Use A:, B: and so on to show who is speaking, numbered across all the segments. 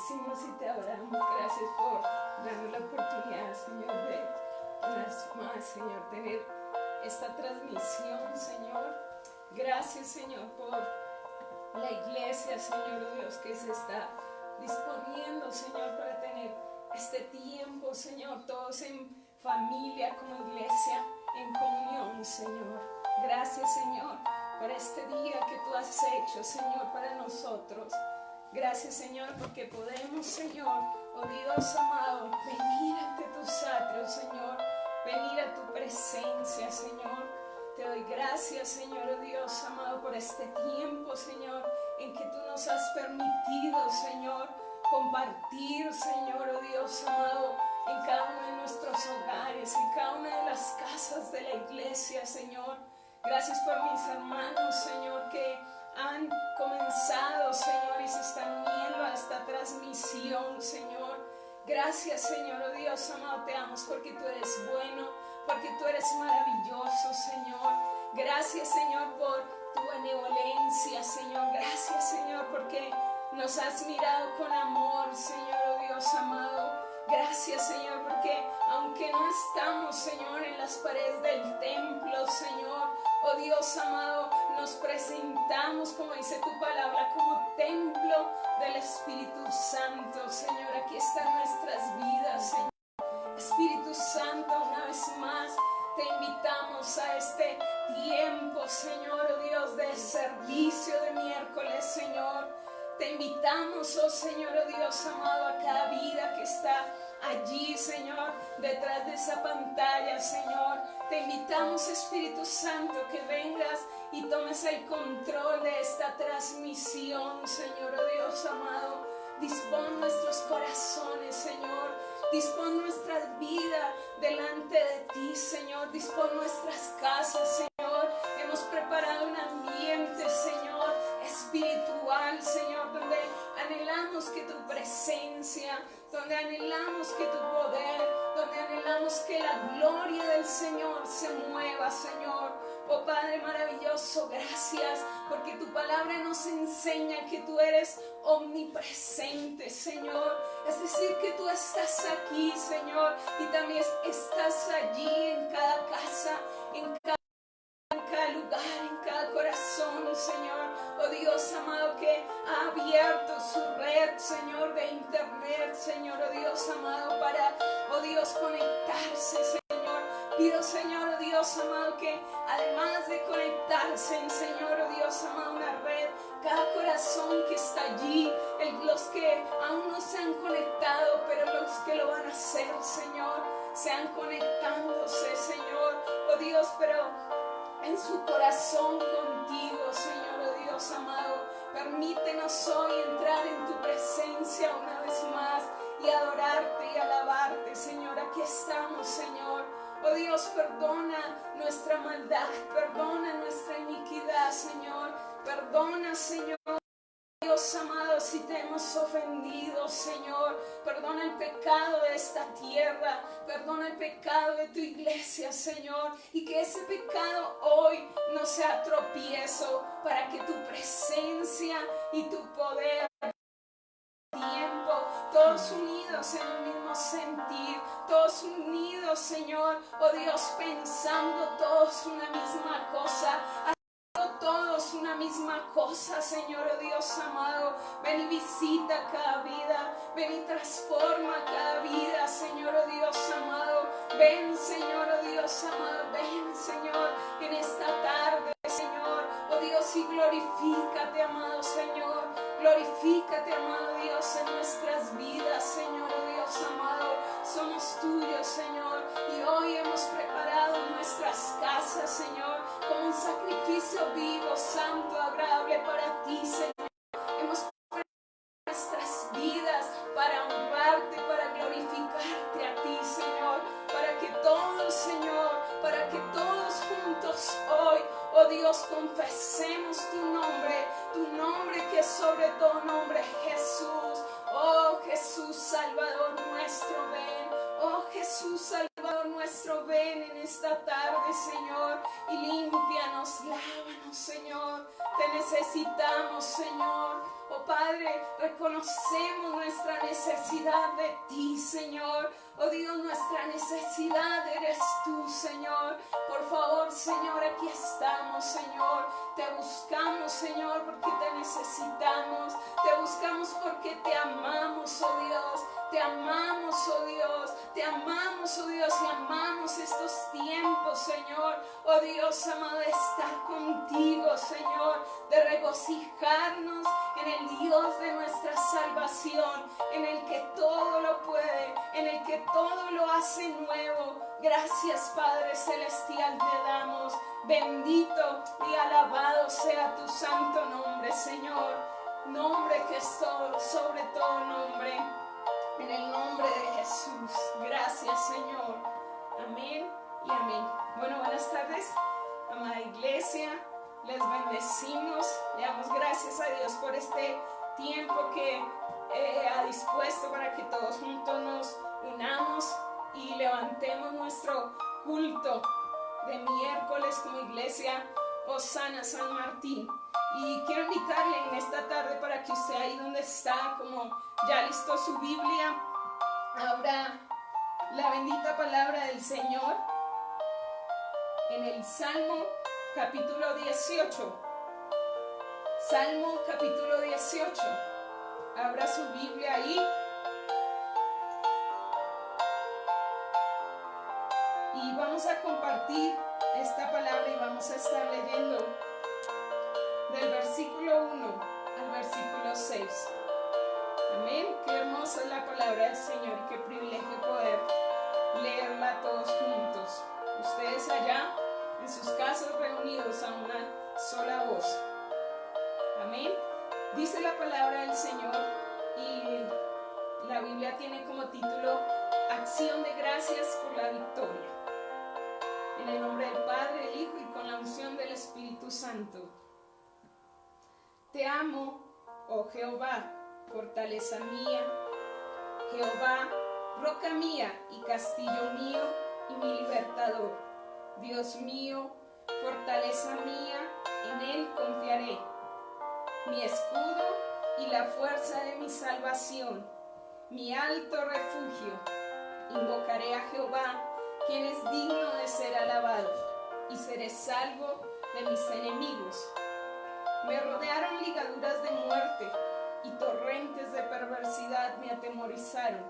A: bendecimos y te adoramos. Gracias por darnos la oportunidad, Señor, de una vez más, Señor, tener esta transmisión, Señor. Gracias, Señor, por la iglesia, Señor Dios, que se está disponiendo, Señor, para tener este tiempo, Señor, todos en familia, como iglesia, en comunión, Señor. Gracias, Señor, por este día que tú has hecho, Señor, para nosotros. Gracias, Señor, porque podemos, Señor, oh Dios amado, venir ante tus atrios, Señor, venir a tu presencia, Señor. Te doy gracias, Señor, oh Dios amado, por este tiempo, Señor, en que tú nos has permitido, Señor, compartir, Señor, oh Dios amado, en cada uno de nuestros hogares, en cada una de las casas de la iglesia, Señor. Gracias por mis hermanos, Señor, que han comenzado, Señor, y se están uniendo a esta transmisión, Señor. Gracias, Señor, oh Dios amado, te amo porque tú eres bueno, porque tú eres maravilloso, Señor. Gracias, Señor, por tu benevolencia, Señor. Gracias, Señor, porque nos has mirado con amor, Señor, oh Dios amado. Gracias, Señor, porque aunque no estamos, Señor, en las paredes del templo, Señor, oh Dios amado, nos presentamos, como dice tu palabra, como templo del Espíritu Santo, Señor. Aquí están nuestras vidas, Señor. Espíritu Santo, una vez más te invitamos a este tiempo, Señor, oh Dios, de servicio de miércoles, Señor. Te invitamos, oh Señor, oh Dios amado, a cada vida que está allí, Señor, detrás de esa pantalla, Señor. Te invitamos, Espíritu Santo, que vengas y tomes el control de esta transmisión, Señor, oh Dios amado. Dispón nuestros corazones, Señor. Dispón nuestra vida delante de ti, Señor. Dispón nuestras casas, Señor. Hemos preparado un ambiente, Señor, espiritual, Señor, donde anhelamos que tu presencia, donde anhelamos que tu poder, donde anhelamos que la gloria del Señor se mueva, Señor. Oh Padre maravilloso, gracias, porque tu palabra nos enseña que tú eres omnipresente, Señor. Es decir, que tú estás aquí, Señor, y también estás allí en cada casa, en cada lugar, en cada corazón, Señor. Oh Dios amado, que ha abierto su red, Señor, de internet, Señor, oh Dios amado, para, oh Dios, conectarse, Señor. Pido, Señor, oh Dios amado, que además de conectarse, Señor, oh Dios amado, una red, cada corazón que está allí, los que aún no se han conectado, pero los que lo van a hacer, Señor, sean conectándose, Señor, oh Dios, pero en su corazón contigo, Señor, oh Dios amado. Permítenos hoy entrar en tu presencia una vez más y adorarte y alabarte, Señor. Aquí estamos, Señor. Oh Dios, perdona nuestra maldad, perdona nuestra iniquidad, Señor. Perdona, Señor. Dios amado, si te hemos ofendido, Señor, perdona el pecado de esta tierra, perdona el pecado de tu iglesia, Señor, y que ese pecado hoy no sea tropiezo para que tu presencia y tu poder, tiempo, todos unidos en el mismo sentir, todos unidos, Señor, oh Dios, pensando todos una misma cosa, todos una misma cosa, Señor, oh Dios amado. Ven y visita cada vida, ven y transforma cada vida, Señor, oh Dios amado. Ven, Señor, oh Dios amado, ven, Señor, en esta tarde, Señor, oh Dios, y glorifícate, amado Señor. Glorifícate, amado Dios, en nuestras vidas, Señor, oh Dios amado. Somos tuyos, Señor, y hoy hemos preparado nuestras casas, Señor, como un sacrificio vivo, santo, agradable para ti, Señor. Hemos preparado nuestras vidas para honrarte, para glorificarte a ti, Señor, para que todos, Señor, para que todos juntos hoy, oh Dios, confesemos tu nombre que es sobre todo nombre, Jesús. Oh Jesús, Salvador nuestro, ven. Oh Jesús, Salvador nuestro, ven en esta tarde, Señor, y límpianos, lávanos, Señor. Ten necesitamos, Señor. Oh Padre, reconocemos nuestra necesidad de ti, Señor. Oh Dios, nuestra necesidad eres tú, Señor. Por favor, Señor, aquí estamos, Señor. Te buscamos, Señor, porque te necesitamos. Te buscamos porque te amamos, oh Dios. Te amamos, oh Dios. Te amamos, oh Dios, y amamos estos tiempos, Señor. Oh Dios amado, de estar contigo, Señor. De regocijarnos en el Dios de nuestra salvación, en el que todo lo puede, en el que todo lo hace nuevo. Gracias, Padre Celestial, te damos. Bendito y alabado sea tu santo nombre, Señor. Nombre que es sobre todo nombre. En el nombre de Jesús. Gracias, Señor. Amén y amén. Bueno, buenas tardes, amada iglesia. Les bendecimos. Le damos gracias a Dios por este tiempo que ha dispuesto para que todos juntos nos unamos y levantemos nuestro culto de miércoles como iglesia Osana San Martín. Y quiero invitarle en esta tarde para que usted ahí donde está, como ya listó su Biblia, abra la bendita palabra del Señor en el Salmo capítulo 18. Salmo capítulo 18. Abra su Biblia ahí. Y vamos a compartir esta palabra y vamos a estar leyendo del versículo 1 al versículo 6. Amén. Qué hermosa es la palabra del Señor y qué privilegio poder leerla todos juntos. Ustedes allá en sus casas reunidos a una sola voz. Amén. Dice la palabra del Señor y la Biblia tiene como título Acción de gracias por la victoria. En el nombre del Padre, del Hijo y con la unción del Espíritu Santo. Te amo, oh Jehová, fortaleza mía, Jehová, roca mía y castillo mío y mi libertador. Dios mío, fortaleza mía, en él confiaré. Mi escudo y la fuerza de mi salvación, mi alto refugio. Invocaré a Jehová, quien es digno de ser alabado, y seré salvo de mis enemigos. Me rodearon ligaduras de muerte, y torrentes de perversidad me atemorizaron.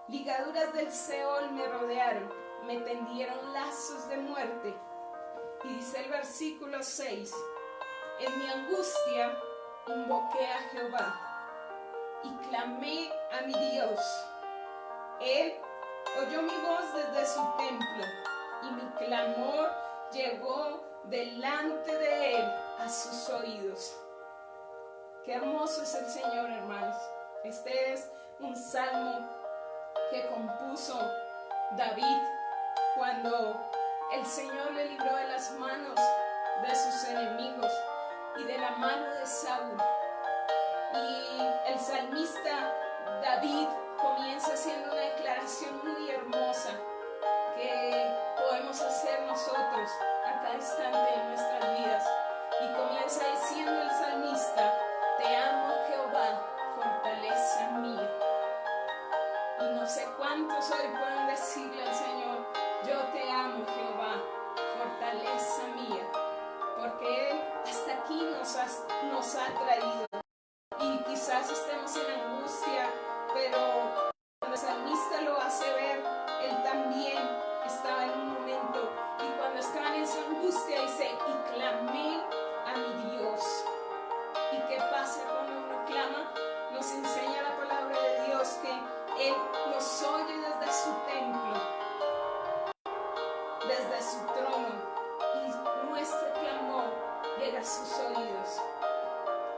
A: Ligaduras del Seol me rodearon, me tendieron lazos de muerte. Y dice el versículo 6, en mi angustia invoqué a Jehová, y clamé a mi Dios. Él oyó mi voz desde su templo, y mi clamor llegó delante de él a sus oídos. Qué hermoso es el Señor, hermanos. Este es un salmo que compuso David cuando el Señor le libró de las manos de sus enemigos y de la mano de Saúl. Y el salmista David comienza haciendo una declaración muy hermosa que podemos hacer nosotros a cada instante de nuestras vidas. Y comienza diciendo el salmista: te amo, Jehová, fortaleza mía. Y no sé cuántos hoy pueden decirle al Señor: yo te amo, Jehová, fortaleza mía, porque Él hasta aquí nos ha traído. Y quizás estemos en angustia, pero cuando el salmista lo hace ver, él también estaba en un momento, y cuando estaba en esa angustia dice: y clamé a mi Dios. ¿Y qué pasa cuando uno clama? Nos enseña la palabra de Dios que Él nos oye desde su templo, desde su trono, y nuestro clamor llega a sus oídos.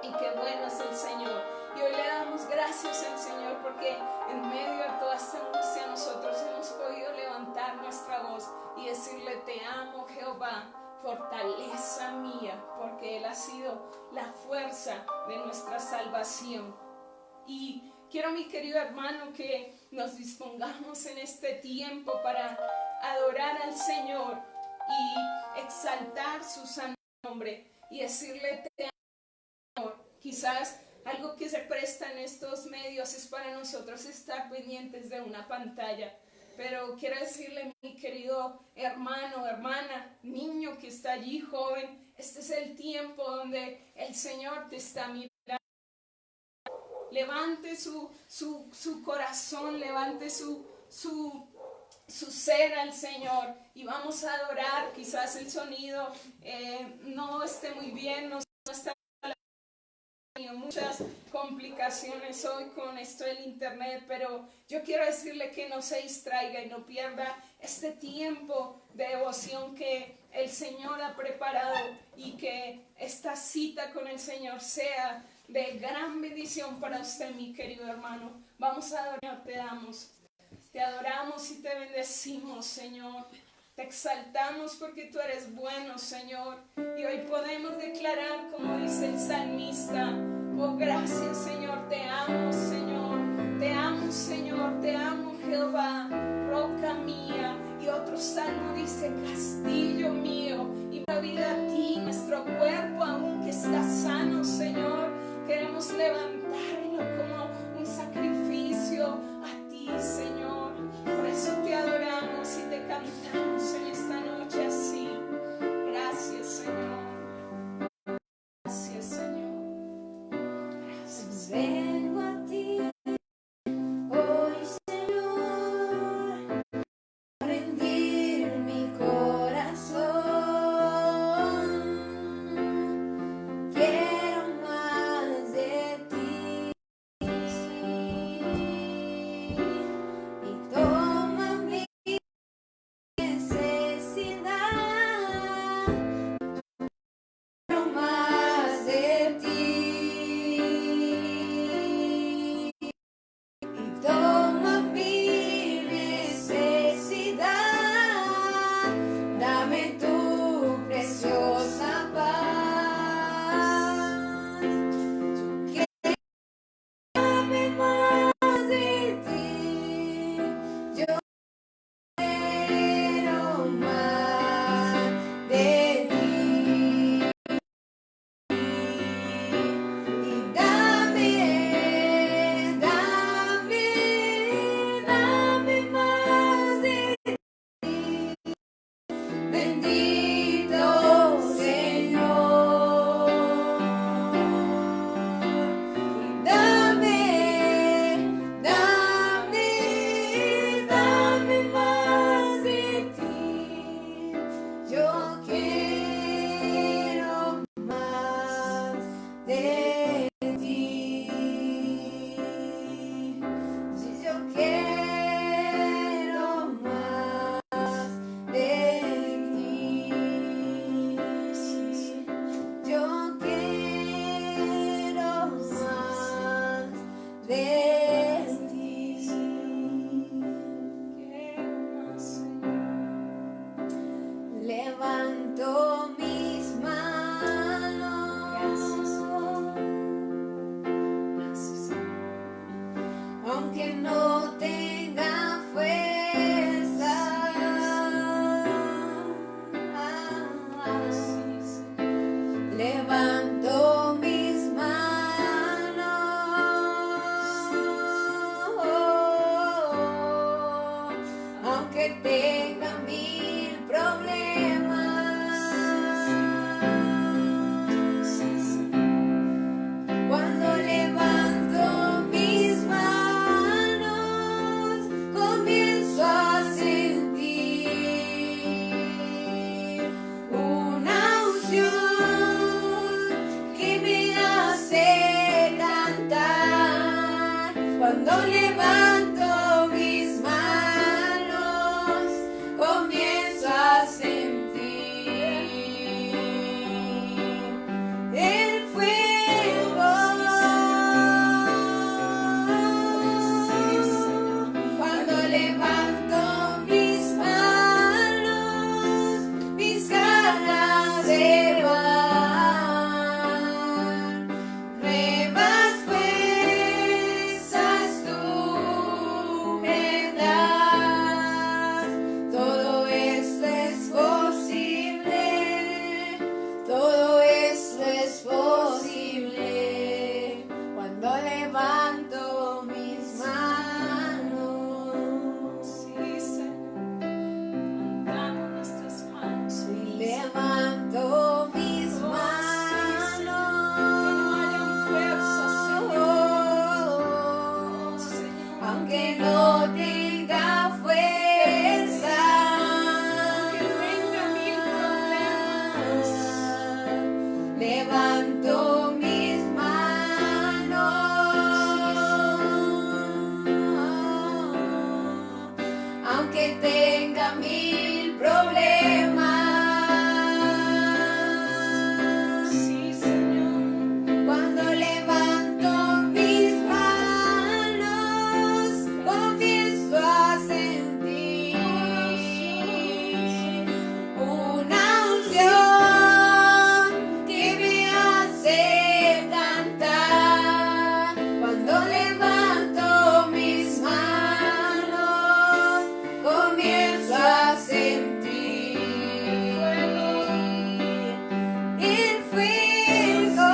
A: Y qué bueno es el Señor. Y hoy le damos gracias al Señor porque en medio de toda esta angustia nosotros hemos podido levantar nuestra voz y decirle: te amo, Jehová, fortaleza mía, porque Él ha sido la fuerza de nuestra salvación. Y quiero, mi querido hermano, que nos dispongamos en este tiempo para adorar al Señor y exaltar su santo nombre y decirle: te Quizás algo que se presta en estos medios es para nosotros estar pendientes de una pantalla. Pero quiero decirle, mi querido hermano, hermana, niño que está allí, joven, este es el tiempo donde el Señor te está mirando. Levante su corazón, levante su ser al Señor y vamos a adorar. Quizás el sonido no esté muy bien, no está, muchas complicaciones hoy con esto del internet, pero yo quiero decirle que no se distraiga y no pierda este tiempo de devoción que el Señor ha preparado, y que esta cita con el Señor sea de gran bendición para usted, mi querido hermano. Vamos a adorar, te adoramos y te bendecimos, Señor. Te exaltamos porque tú eres bueno, Señor. Y hoy podemos declarar, como dice el salmista: oh, gracias, Señor, te amo, Señor. Te amo, Señor, te amo, Jehová, roca mía. Y otro salmo dice: castillo mío. Y la vida a ti, nuestro cuerpo, aunque está sano, Señor, queremos levantarlo como un sacrificio a ti, Señor. Por eso te adoramos y te cantamos en esta noche así. Gracias, Señor. Gracias, Señor. Gracias.
B: Vengo a ti hoy, Señor, a rendir mi corazón. Quiero más de ti. Y toma mi necesidad. Quiero más de ti. Y toma mi necesidad. Dame tu preciosa paz. Dame más de ti. Yo quiero más de ti. Y dame más de ti. Bendito Señor. Y dame más de ti. Yo quiero más de ti. Si yo quiero más de ti. Yo quiero más de ti.
A: Quiero más, Señor.
B: Levanto mis manos.
A: Gracias, Señor.
B: Aunque no tenga fuerza. Levanto mis manos. Aunque tenga mil problemas. Cuando levanto mis manos, comienzo a sentir una unción que me hace cantar. Cuando levanto mis manos, comienzo a sentir el fuego. Cuando levanto mis manos, mis ganas de van. Nuevas fuerzas tú levanto mis manos, aunque tenga 1000 problemas.
A: Sí, Señor.
B: Cuando levanto mis manos, comienzo a sentir una unción que me hace cantar. Cuando levanto mis manos, comienzo a sentir el fuego.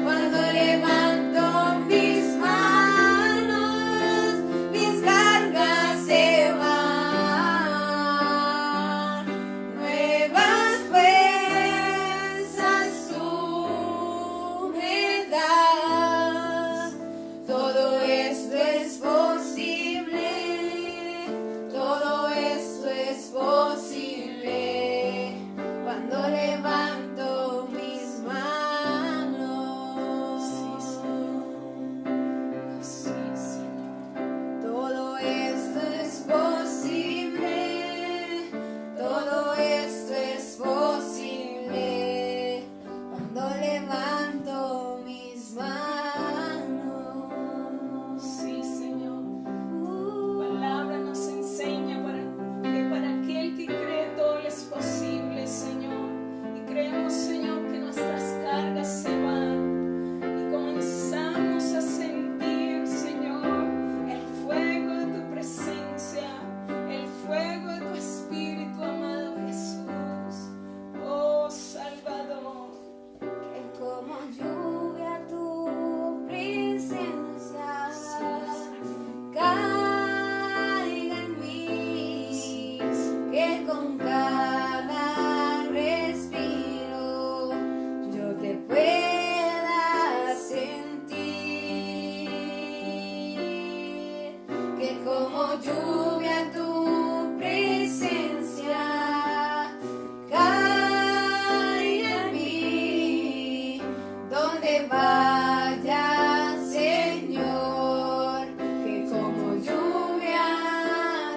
B: Cuando levanto mis manos, mis cargas se van, nuevas fuerzas tú me das. Todo esto es posible, todo esto es posible cuando levanto mis manos.
A: Sí, Señor.
B: Todo esto es posible, todo esto es posible cuando levanto mis manos.
A: Sí, Señor. Tu palabra nos enseña que para aquel que cree todo le es posible, Señor. Y creemos, Señor, que nuestras cargas se van y comenzamos a sentir, Señor, el fuego de tu presencia, el fuego de tu Espíritu, amado Jesús. Oh, Salvador.
B: Que como lluvia tu presencia caiga en mí, que con cada respiro yo te pueda sentir. Que como lluvia tu presencia caiga en mí, donde vaya, Señor. Que como lluvia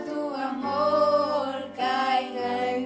B: tu amor caiga en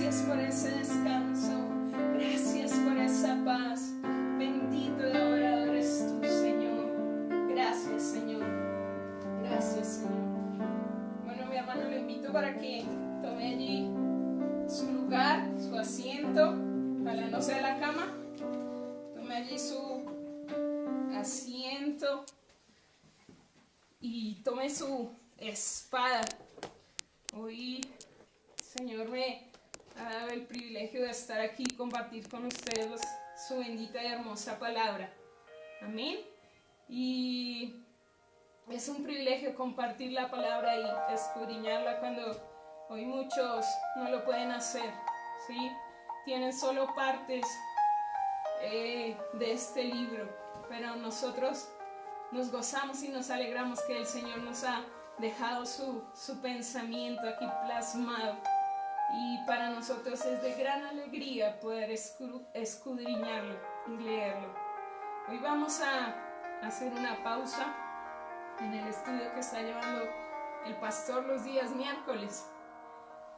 A: Gracias por ese descanso. Gracias por esa paz. Bendito y adorado eres tú, Señor. Gracias, Señor. Gracias, Señor. Bueno, mi hermano, lo invito para que tome allí su lugar, su asiento. Ojalá no sea la cama. Tome allí su asiento y tome su espada. Hoy el Señor me ha dado el privilegio de estar aquí y compartir con ustedes su bendita y hermosa palabra. Amén. Y es un privilegio compartir la palabra y escudriñarla cuando hoy muchos no lo pueden hacer, ¿sí? Tienen solo partes de este libro, pero nosotros nos gozamos y nos alegramos que el Señor nos ha dejado su pensamiento aquí plasmado, y para nosotros es de gran alegría poder escudriñarlo y leerlo. Hoy vamos a hacer una pausa en el estudio que está llevando el pastor los días miércoles,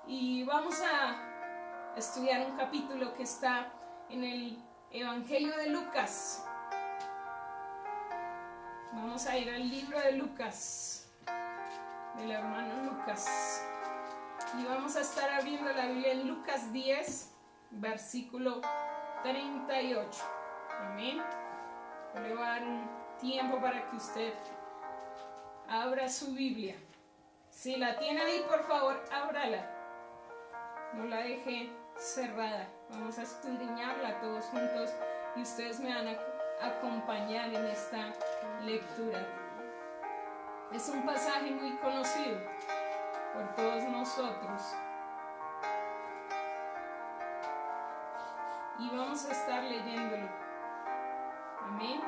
A: y vamos a estudiar un capítulo que está en el Evangelio de Lucas. Vamos a ir al libro de Lucas, del hermano Lucas, y vamos a estar abriendo la Biblia en Lucas 10, versículo 38. Amén. Le voy a dar un tiempo para que usted abra su Biblia. Si la tiene ahí, por favor, ábrala. No la deje cerrada. Vamos a escudriñarla todos juntos y ustedes me van a acompañar en esta lectura. Es un pasaje muy conocido por todos nosotros y vamos a estar leyéndolo. Amén.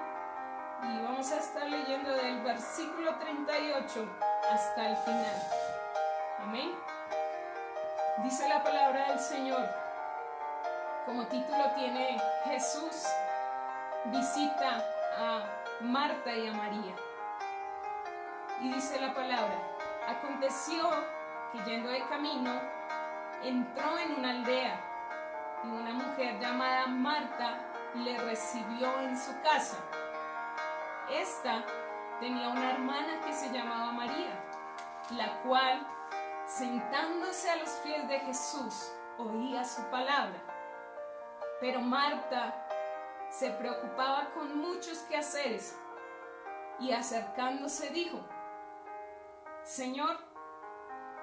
A: Y vamos a estar leyendo del versículo 38 hasta el final. Amén. Dice la palabra del Señor. Como título tiene: Jesús visita a Marta y a María. Y dice la palabra: aconteció que yendo de camino entró en una aldea, y una mujer llamada Marta le recibió en su casa. Esta tenía una hermana que se llamaba María, la cual, sentándose a los pies de Jesús, oía su palabra. Pero Marta se preocupaba con muchos quehaceres, y acercándose dijo: Señor,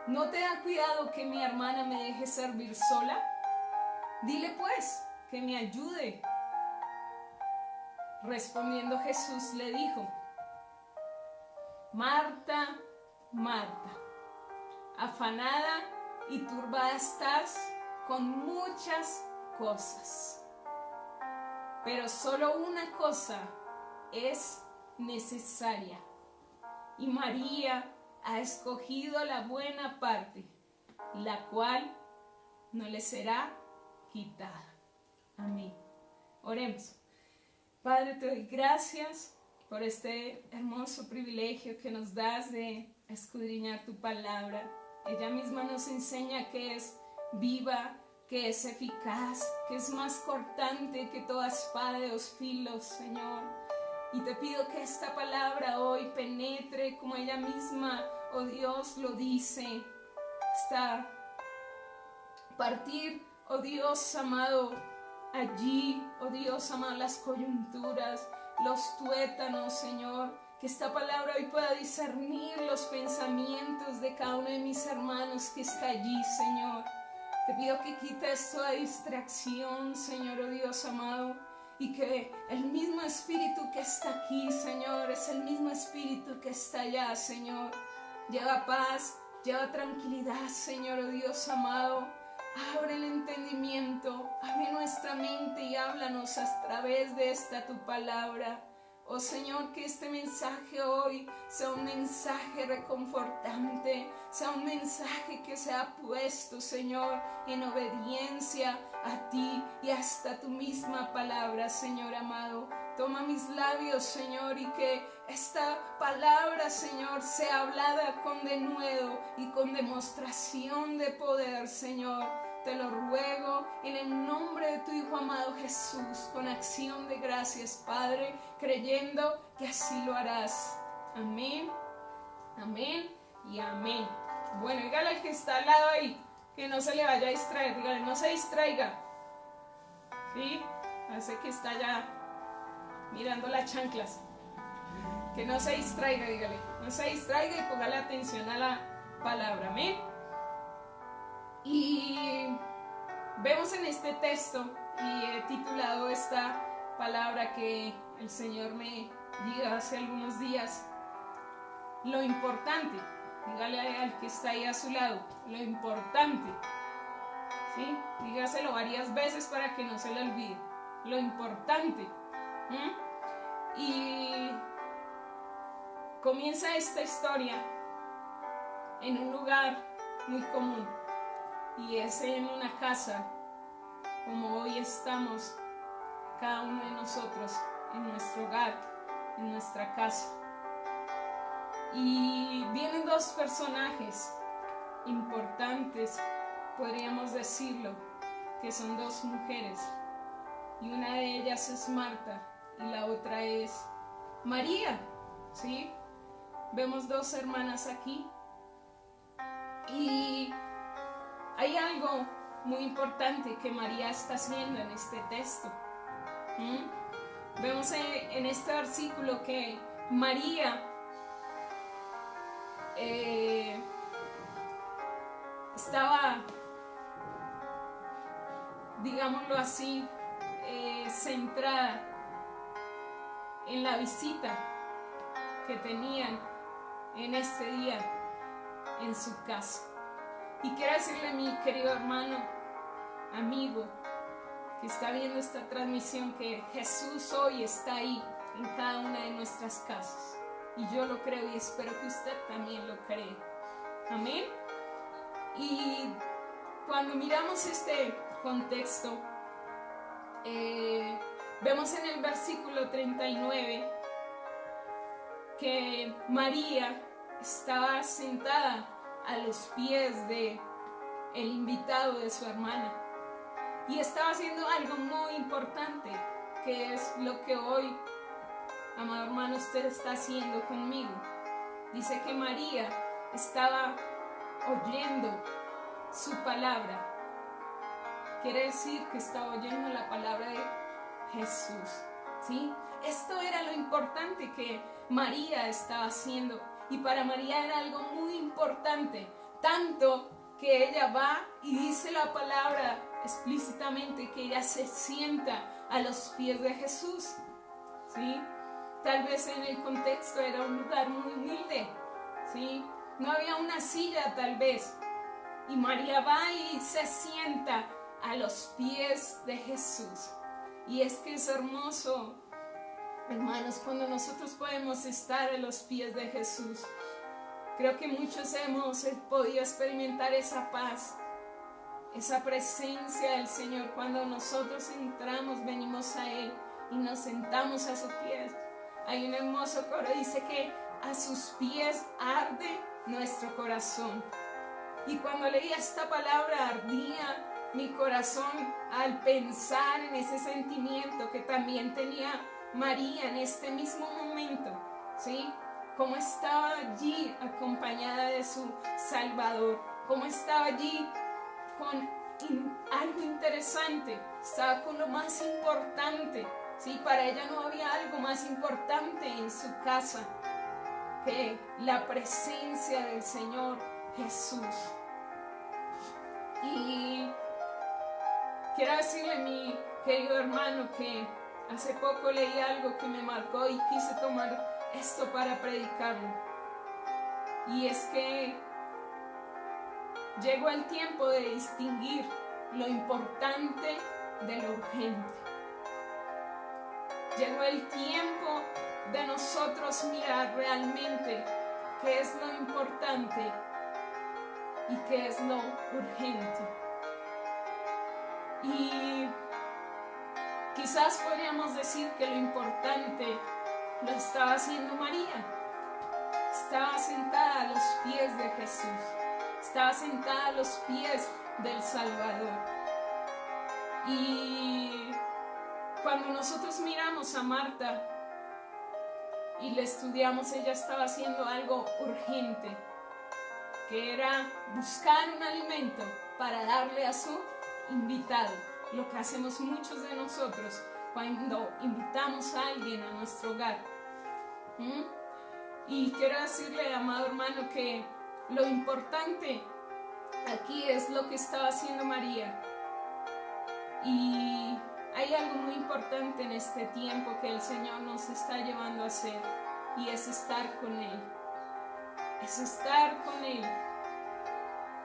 A: ¿no te da cuidado que mi hermana me deje servir sola? Dile pues que me ayude. Respondiendo Jesús le dijo: Marta, Marta, afanada y turbada estás con muchas cosas, pero solo una cosa es necesaria, y María ha escogido la buena parte, la cual no le será quitada. Amén. Oremos. Padre, te doy gracias por este hermoso privilegio que nos das de escudriñar tu palabra. Ella misma nos enseña que es viva, que es eficaz, que es más cortante que toda espada de dos filos, Señor. Y te pido que esta palabra hoy penetre como ella misma, oh Dios, lo dice, hasta partir, oh Dios amado, allí, oh Dios amado, las coyunturas, los tuétanos, Señor. Que esta palabra hoy pueda discernir los pensamientos de cada uno de mis hermanos que está allí, Señor. Te pido que quites toda distracción, Señor, oh Dios amado, y que el mismo espíritu que está aquí, Señor, es el mismo espíritu que está allá, Señor. Lleva paz, lleva tranquilidad, Señor, oh Dios amado. Abre el entendimiento, abre nuestra mente y háblanos a través de esta tu palabra. Oh Señor, que este mensaje hoy sea un mensaje reconfortante, sea un mensaje que sea puesto, Señor, en obediencia a ti y hasta tu misma palabra, Señor amado. Toma mis labios, Señor, y que esta palabra, Señor, sea hablada con denuedo y con demostración de poder, Señor. Te lo ruego en el nombre de tu Hijo amado Jesús, con acción de gracias, Padre, creyendo que así lo harás. Amén, amén y amén. Bueno, dígale al que está al lado ahí, que no se le vaya a distraer, dígale, no se distraiga. ¿Sí? Parece que está ya mirando las chanclas. Que no se distraiga, dígale, no se distraiga y póngale atención a la palabra. Amén. Y vemos en este texto, y he titulado esta palabra que el Señor me dio hace algunos días, lo importante. Dígale al que está ahí a su lado, lo importante. ¿Sí? Dígaselo varias veces para que no se le olvide. Lo importante. Y comienza esta historia en un lugar muy común, y es en una casa, como hoy estamos cada uno de nosotros, en nuestro hogar, en nuestra casa. Y vienen dos personajes importantes, podríamos decirlo, que son dos mujeres, y una de ellas es Marta y la otra es María, ¿sí? Vemos dos hermanas aquí, y hay algo muy importante que María está haciendo en este texto. Vemos en este versículo que María estaba, digámoslo así, centrada en la visita que tenían en este día en su casa. Y quiero decirle, mi querido hermano, amigo, que está viendo esta transmisión, que Jesús hoy está ahí en cada una de nuestras casas. Y yo lo creo y espero que usted también lo cree. Amén. Y cuando miramos este contexto, vemos en el versículo 39 que María estaba sentada a los pies de el invitado de su hermana, y estaba haciendo algo muy importante, que es lo que hoy, amado hermano, usted está haciendo conmigo. Dice que María estaba oyendo su palabra. Quiere decir que estaba oyendo la palabra de Jesús, ¿sí? Esto era lo importante que María estaba haciendo, y para María era algo muy importante, tanto que ella va y dice la palabra explícitamente que ella se sienta a los pies de Jesús, ¿sí? Tal vez en el contexto era un lugar muy humilde, ¿sí? No había una silla tal vez, y María va y se sienta a los pies de Jesús. Y es que es hermoso, hermanos, cuando nosotros podemos estar a los pies de Jesús. Creo que muchos hemos podido experimentar esa paz, esa presencia del Señor cuando nosotros entramos, venimos a Él y nos sentamos a sus pies. Hay un hermoso coro, dice que a sus pies arde nuestro corazón. Y cuando leía esta palabra, ardía mi corazón al pensar en ese sentimiento que también tenía María en este mismo momento, ¿sí? Cómo estaba allí acompañada de su Salvador, cómo estaba allí con algo interesante, estaba con lo más importante, ¿sí? Para ella no había algo más importante en su casa que la presencia del Señor Jesús. Y quiero decirle, mi querido hermano, que hace poco leí algo que me marcó y quise tomar esto para predicarlo. Y es que llegó el tiempo de distinguir lo importante de lo urgente. Llegó el tiempo de nosotros mirar realmente qué es lo importante y qué es lo urgente. Y quizás podríamos decir que lo importante lo estaba haciendo María. Estaba sentada a los pies de Jesús. Estaba sentada a los pies del Salvador. Y cuando nosotros miramos a Marta y le estudiamos, ella estaba haciendo algo urgente, que era buscar un alimento para darle a su invitado, lo que hacemos muchos de nosotros cuando invitamos a alguien a nuestro hogar. Y quiero decirle, amado hermano, que lo importante aquí es lo que estaba haciendo María. Y hay algo muy importante en este tiempo que el Señor nos está llevando a hacer, y es estar con Él. Es estar con Él.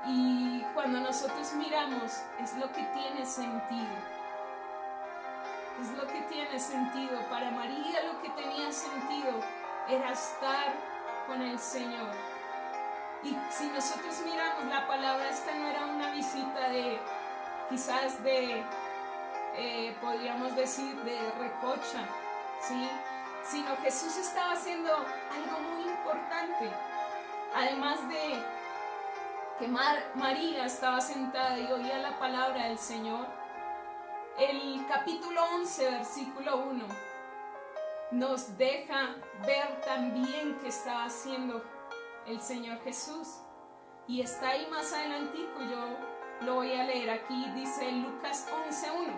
A: Y cuando nosotros miramos, es lo que tiene sentido. Es lo que tiene sentido. Para María lo que tenía sentido era estar con el Señor. Y si nosotros miramos la palabra, esta no era una visita de, quizás de, podríamos decir, de recocha, ¿sí? Sino Jesús estaba haciendo algo muy importante. Además de que María estaba sentada y oía la palabra del Señor, el capítulo 11, versículo 1, nos deja ver también qué estaba haciendo el Señor Jesús. Y está ahí más adelantico, yo lo voy a leer aquí, dice Lucas 11:1.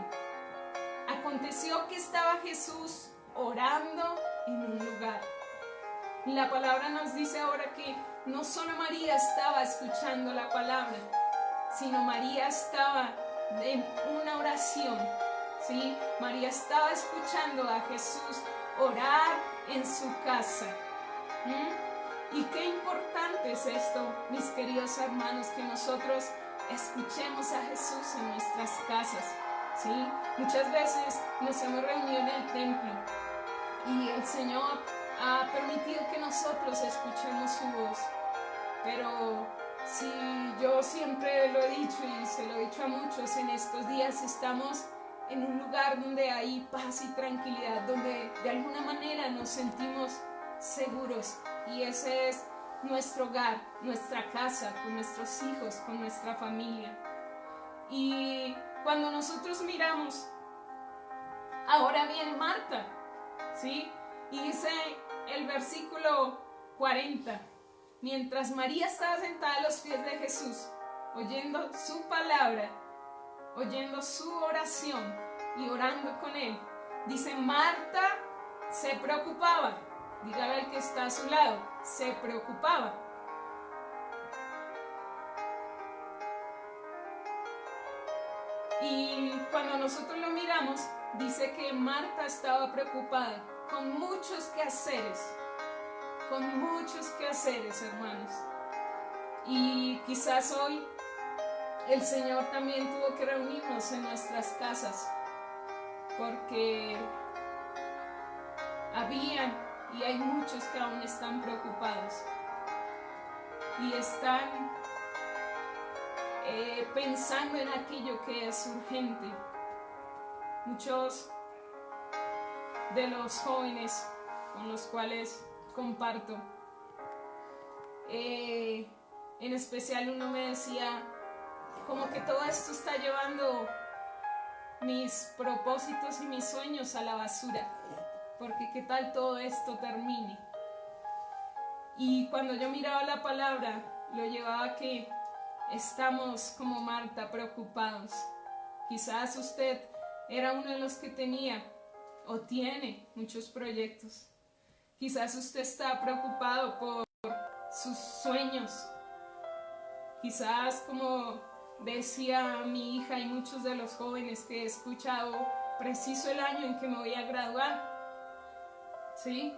A: Aconteció que estaba Jesús orando en un lugar. Y la palabra nos dice ahora que no solo María estaba escuchando la palabra, sino María estaba en una oración, ¿sí? María estaba escuchando a Jesús orar en su casa. Y qué importante es esto, mis queridos hermanos, que nosotros escuchemos a Jesús en nuestras casas, ¿sí? Muchas veces nos hemos reunido en el templo y el Señor ha permitido que nosotros escuchemos su voz. Pero si yo siempre lo he dicho y se lo he dicho a muchos, en estos días estamos en un lugar donde hay paz y tranquilidad, donde de alguna manera nos sentimos seguros, y ese es nuestro hogar, nuestra casa, con nuestros hijos, con nuestra familia. Y cuando nosotros miramos, ahora viene Marta, ¿sí? Y dice el versículo 40, mientras María estaba sentada a los pies de Jesús, oyendo su palabra, oyendo su oración y orando con él, dice, Marta se preocupaba. Dígale al que está a su lado, se preocupaba. Y cuando nosotros lo miramos, dice que Marta estaba preocupada, con muchos quehaceres, hermanos. Y quizás hoy el Señor también tuvo que reunirnos en nuestras casas, porque habían y hay muchos que aún están preocupados y están pensando en aquello que es urgente. Muchos de los jóvenes con los cuales comparto, en especial uno me decía, como que todo esto está llevando mis propósitos y mis sueños a la basura, porque qué tal todo esto termine. Y cuando yo miraba la palabra, lo llevaba a que estamos como Marta preocupados. Quizás usted era uno de los que tenía o tiene muchos proyectos. Quizás usted está preocupado por sus sueños. Quizás, como decía mi hija y muchos de los jóvenes que he escuchado, preciso el año en que me voy a graduar, ¿sí?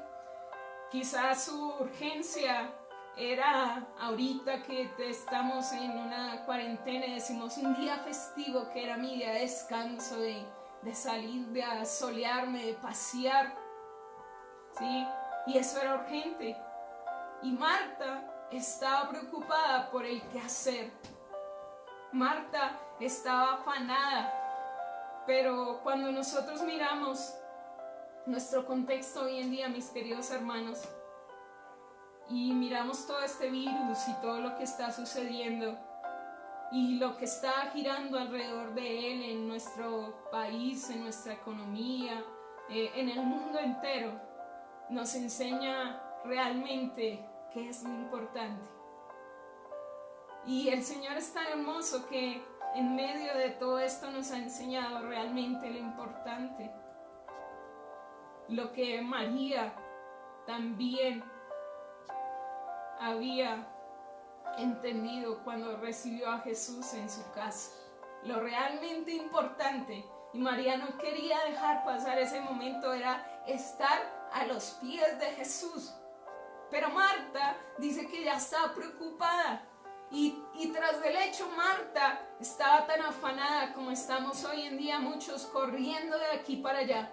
A: Quizás su urgencia era ahorita que estamos en una cuarentena y decimos un día festivo, que era mi día de descanso, de salir, de asolearme, de pasear, ¿sí? Y eso era urgente. Y Marta estaba preocupada por el qué hacer. Marta estaba afanada. Pero cuando nosotros miramos nuestro contexto hoy en día, mis queridos hermanos, y miramos todo este virus y todo lo que está sucediendo y lo que está girando alrededor de él en nuestro país, en nuestra economía, en el mundo entero, nos enseña realmente qué es lo importante. Y el Señor es tan hermoso que en medio de todo esto nos ha enseñado realmente lo importante. Lo que María también había entendido cuando recibió a Jesús en su casa. Lo realmente importante, y María no quería dejar pasar ese momento, era estar a los pies de Jesús. Pero Marta dice que ya estaba preocupada. Y tras del hecho, Marta estaba tan afanada como estamos hoy en día muchos, corriendo de aquí para allá,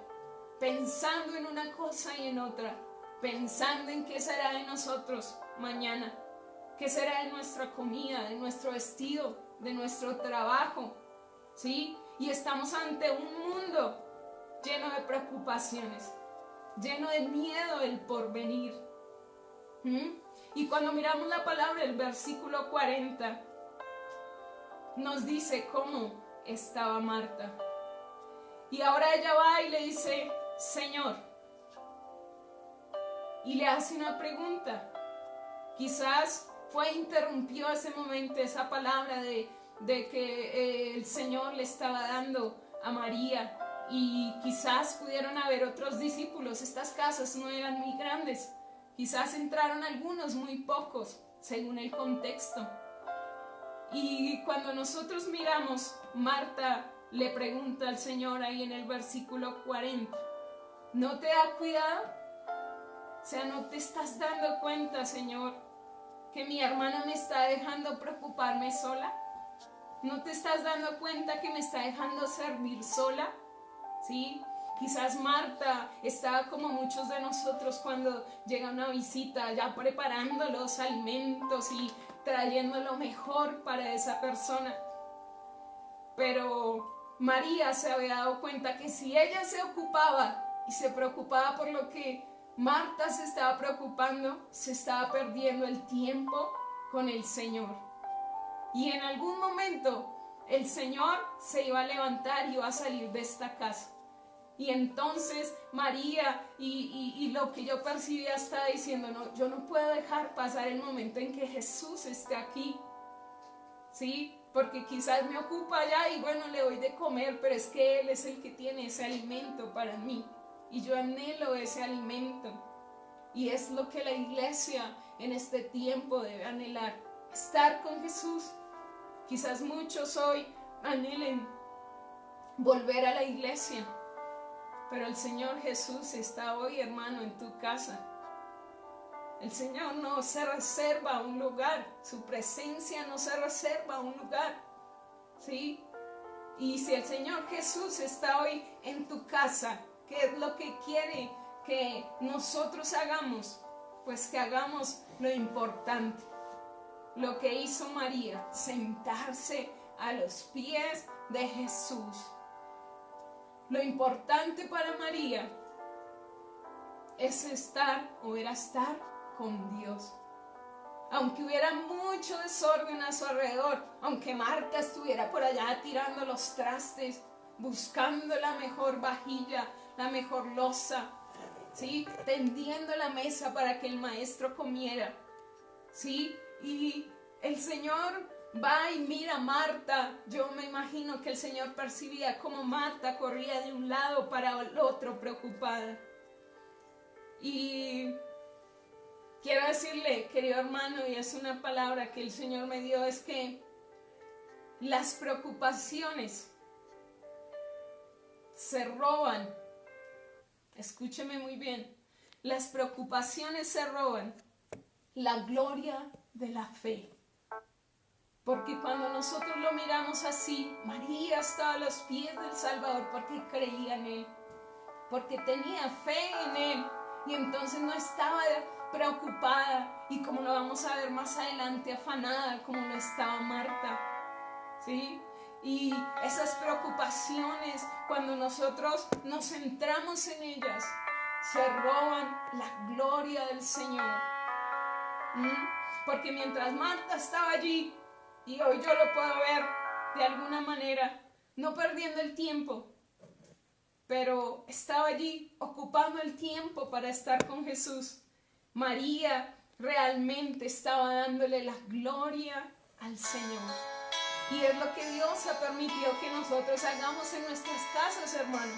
A: pensando en una cosa y en otra, pensando en qué será de nosotros mañana, qué será de nuestra comida, de nuestro vestido, de nuestro trabajo, ¿sí? Y estamos ante un mundo lleno de preocupaciones, lleno de miedo del porvenir. Y cuando miramos la palabra, el versículo 40 nos dice cómo estaba Marta. Y ahora ella va y le dice, Señor, y le hace una pregunta. Quizás interrumpió ese momento esa palabra de que el Señor le estaba dando a María, y quizás pudieron haber otros discípulos. Estas casas no eran muy grandes. Quizás entraron algunos, muy pocos, según el contexto. Y cuando nosotros miramos, Marta le pregunta al Señor ahí en el versículo 40, ¿no te da cuidado? O sea, ¿no te estás dando cuenta, Señor, que mi hermana me está dejando preocuparme sola? ¿No te estás dando cuenta que me está dejando servir sola? ¿Sí? Quizás Marta estaba como muchos de nosotros cuando llega una visita, ya preparando los alimentos y trayendo lo mejor para esa persona. Pero María se había dado cuenta que si ella se ocupaba y se preocupaba por lo que Marta se estaba preocupando, se estaba perdiendo el tiempo con el Señor. Y en algún momento el Señor se iba a levantar y iba a salir de esta casa. Y entonces María, y lo que yo percibía, estaba diciendo, no, yo no puedo dejar pasar el momento en que Jesús esté aquí, ¿sí? Porque quizás me ocupa allá y bueno, le doy de comer, pero es que Él es el que tiene ese alimento para mí, y yo anhelo ese alimento. Y es lo que la iglesia en este tiempo debe anhelar, estar con Jesús. Quizás muchos hoy anhelen volver a la iglesia, pero el Señor Jesús está hoy, hermano, en tu casa. El Señor no se reserva un lugar, su presencia no se reserva un lugar, ¿sí? Y si el Señor Jesús está hoy en tu casa, ¿qué es lo que quiere que nosotros hagamos? Pues que hagamos lo importante, lo que hizo María, sentarse a los pies de Jesús. Lo importante para María es estar o era estar con Dios. Aunque hubiera mucho desorden a su alrededor, aunque Marta estuviera por allá tirando los trastes, buscando la mejor vajilla, la mejor loza, ¿sí? Tendiendo la mesa para que el maestro comiera, ¿sí? Y el Señor va y mira a Marta. Yo me imagino que el Señor percibía cómo Marta corría de un lado para el otro preocupada. Y quiero decirle, querido hermano, y es una palabra que el Señor me dio, es que las preocupaciones se roban. Escúcheme muy bien. Las preocupaciones se roban la gloria de la fe. Porque cuando nosotros lo miramos así, María estaba a los pies del Salvador porque creía en Él, porque tenía fe en Él, y entonces no estaba preocupada, y como lo vamos a ver más adelante, afanada como lo estaba Marta, ¿sí? Y esas preocupaciones, cuando nosotros nos centramos en ellas, se roban la gloria del Señor. Porque mientras Marta estaba allí, y hoy yo lo puedo ver de alguna manera, no perdiendo el tiempo, pero estaba allí ocupando el tiempo para estar con Jesús. María realmente estaba dándole la gloria al Señor. Y es lo que Dios ha permitido que nosotros hagamos en nuestras casas, hermano.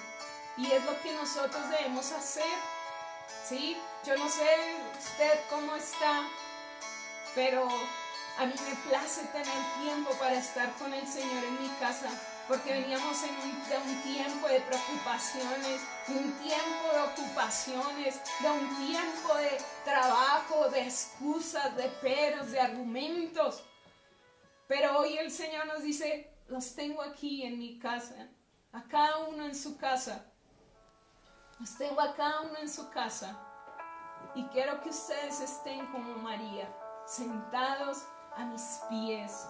A: Y es lo que nosotros debemos hacer. ¿Sí? Yo no sé usted cómo está, pero a mí me place tener tiempo para estar con el Señor en mi casa, porque veníamos de un tiempo de preocupaciones, de un tiempo de ocupaciones, de un tiempo de trabajo, de excusas, de peros, de argumentos. Pero hoy el Señor nos dice, los tengo aquí en mi casa, a cada uno en su casa. Los tengo a cada uno en su casa. Y quiero que ustedes estén como María, sentados a mis pies,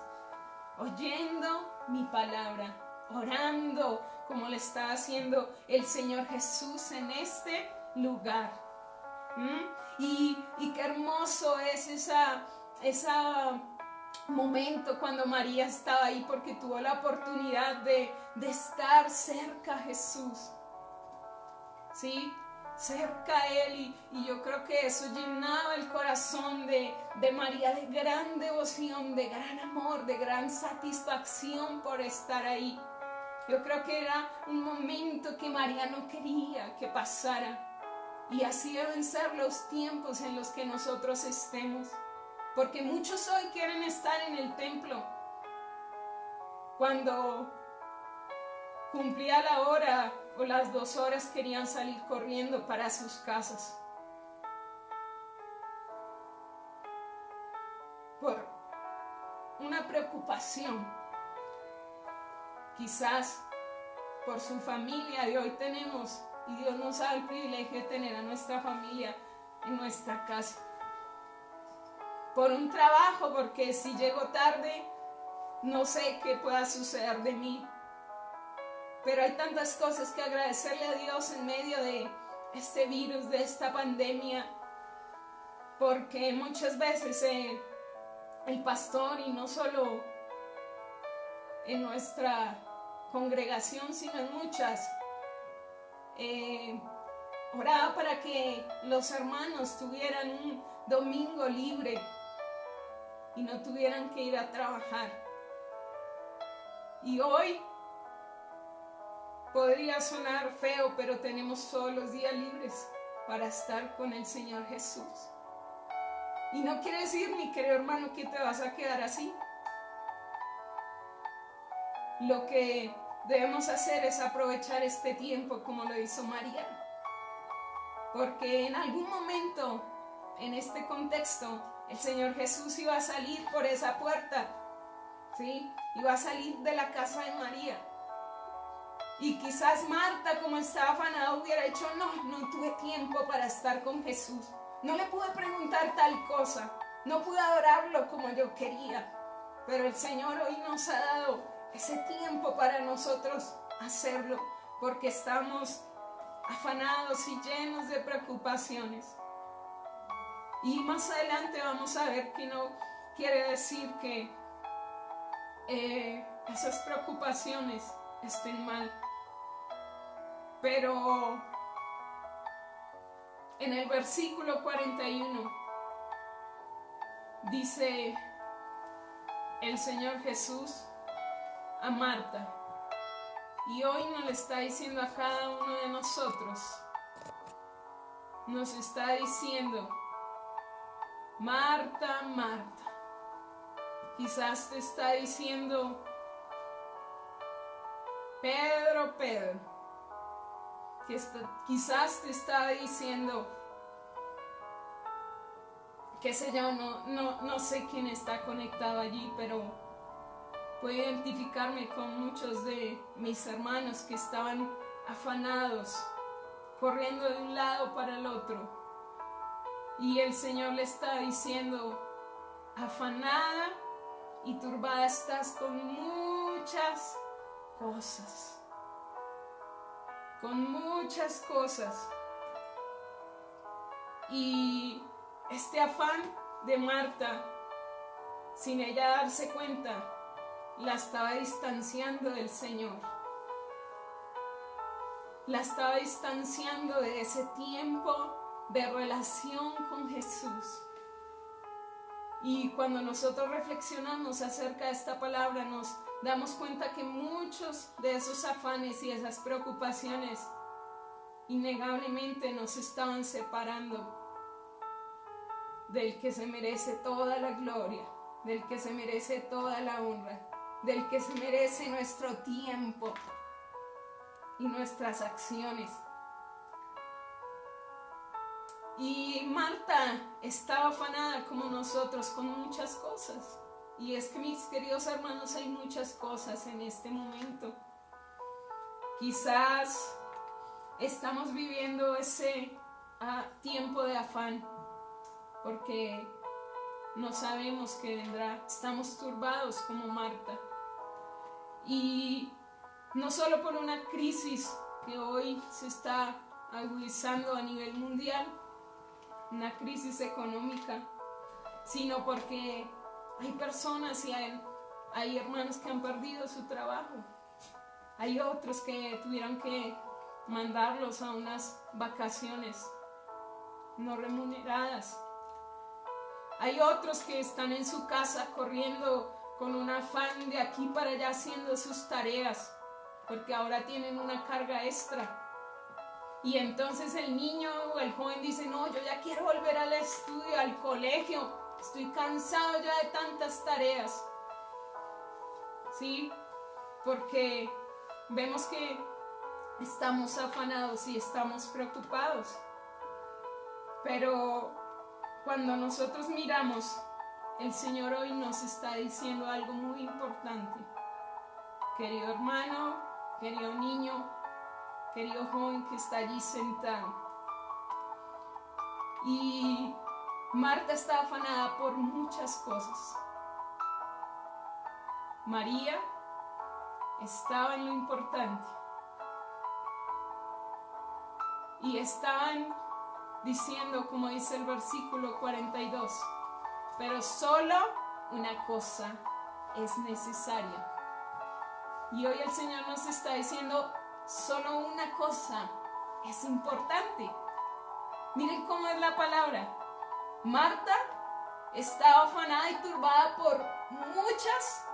A: oyendo mi palabra, orando como le está haciendo el Señor Jesús en este lugar. Y qué hermoso es ese momento cuando María estaba ahí, porque tuvo la oportunidad de estar cerca a Jesús, ¿sí? Cerca a Él, y yo creo que eso llenaba el corazón de María de gran devoción, de gran amor, de gran satisfacción por estar ahí. Yo creo que era un momento que María no quería que pasara, y así deben ser los tiempos en los que nosotros estemos, porque muchos hoy quieren estar en el templo. Cuando cumplía la hora o las 2 horas querían salir corriendo para sus casas. Por una preocupación, quizás por su familia, y hoy tenemos, y Dios nos da el privilegio de tener a nuestra familia en nuestra casa. Por un trabajo, porque si llego tarde, no sé qué pueda suceder de mí. Pero hay tantas cosas que agradecerle a Dios en medio de este virus, de esta pandemia, porque muchas veces el pastor, y no solo en nuestra congregación, sino en muchas, oraba para que los hermanos tuvieran un domingo libre y no tuvieran que ir a trabajar. Y hoy podría sonar feo, pero tenemos todos los días libres para estar con el Señor Jesús. Y no quiere decir, mi querido hermano, que te vas a quedar así. Lo que debemos hacer es aprovechar este tiempo como lo hizo María. Porque en algún momento, en este contexto, el Señor Jesús iba a salir por esa puerta, ¿sí? Iba a salir de la casa de María. Y quizás Marta, como estaba afanada, hubiera dicho, no tuve tiempo para estar con Jesús. No le pude preguntar tal cosa. No pude adorarlo como yo quería. Pero el Señor hoy nos ha dado ese tiempo para nosotros hacerlo, porque estamos afanados y llenos de preocupaciones. Y más adelante vamos a ver que no quiere decir que esas preocupaciones estén mal. Pero en el versículo 41 dice el Señor Jesús a Marta, y hoy nos le está diciendo a cada uno de nosotros, nos está diciendo, Marta, Marta. Quizás te está diciendo, Pedro, Pedro. Quizás te está diciendo, qué sé yo, no sé quién está conectado allí, pero puedo identificarme con muchos de mis hermanos que estaban afanados, corriendo de un lado para el otro. Y el Señor le está diciendo, afanada y turbada estás con muchas cosas. Con muchas cosas. Y este afán de Marta, sin ella darse cuenta, la estaba distanciando del Señor. la estaba distanciando de ese tiempo de relación con Jesús. Y cuando nosotros reflexionamos acerca de esta palabra, nos damos cuenta que muchos de esos afanes y esas preocupaciones innegablemente nos estaban separando del que se merece toda la gloria, del que se merece toda la honra, del que se merece nuestro tiempo y nuestras acciones. Y Marta estaba afanada como nosotros con muchas cosas. Y es que, mis queridos hermanos, hay muchas cosas en este momento. Quizás estamos viviendo ese tiempo de afán porque no sabemos qué vendrá. Estamos turbados como Marta. Y no solo por una crisis que hoy se está agudizando a nivel mundial, una crisis económica, sino porque hay personas y hay hermanos que han perdido su trabajo. Hay otros que tuvieron que mandarlos a unas vacaciones no remuneradas. Hay otros que están en su casa corriendo con un afán de aquí para allá haciendo sus tareas, porque ahora tienen una carga extra. Y entonces el niño o el joven dice, no, yo ya quiero volver al estudio, al colegio, estoy cansado ya de tantas tareas. ¿Sí? Porque vemos que estamos afanados y estamos preocupados. Pero cuando nosotros miramos, el Señor hoy nos está diciendo algo muy importante. Querido hermano, querido niño, querido joven que está allí sentado. Y Marta está afanada por muchas cosas. María estaba en lo importante. Y estaban diciendo, como dice el versículo 42, pero solo una cosa es necesaria. Y hoy el Señor nos está diciendo, solo una cosa es importante. Miren cómo es la palabra. Marta estaba afanada y turbada por muchas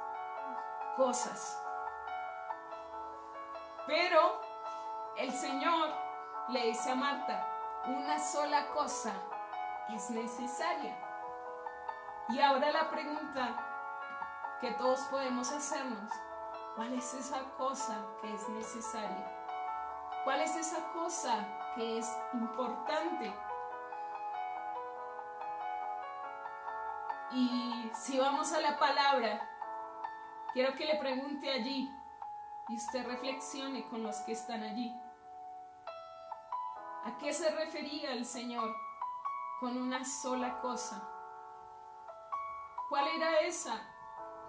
A: cosas. Pero el Señor le dice a Marta, una sola cosa es necesaria. Y ahora la pregunta que todos podemos hacernos, ¿cuál es esa cosa que es necesaria? ¿Cuál es esa cosa que es importante? Y si vamos a la palabra, quiero que le pregunte allí y usted reflexione con los que están allí. ¿A qué se refería el Señor con una sola cosa? ¿Cuál era esa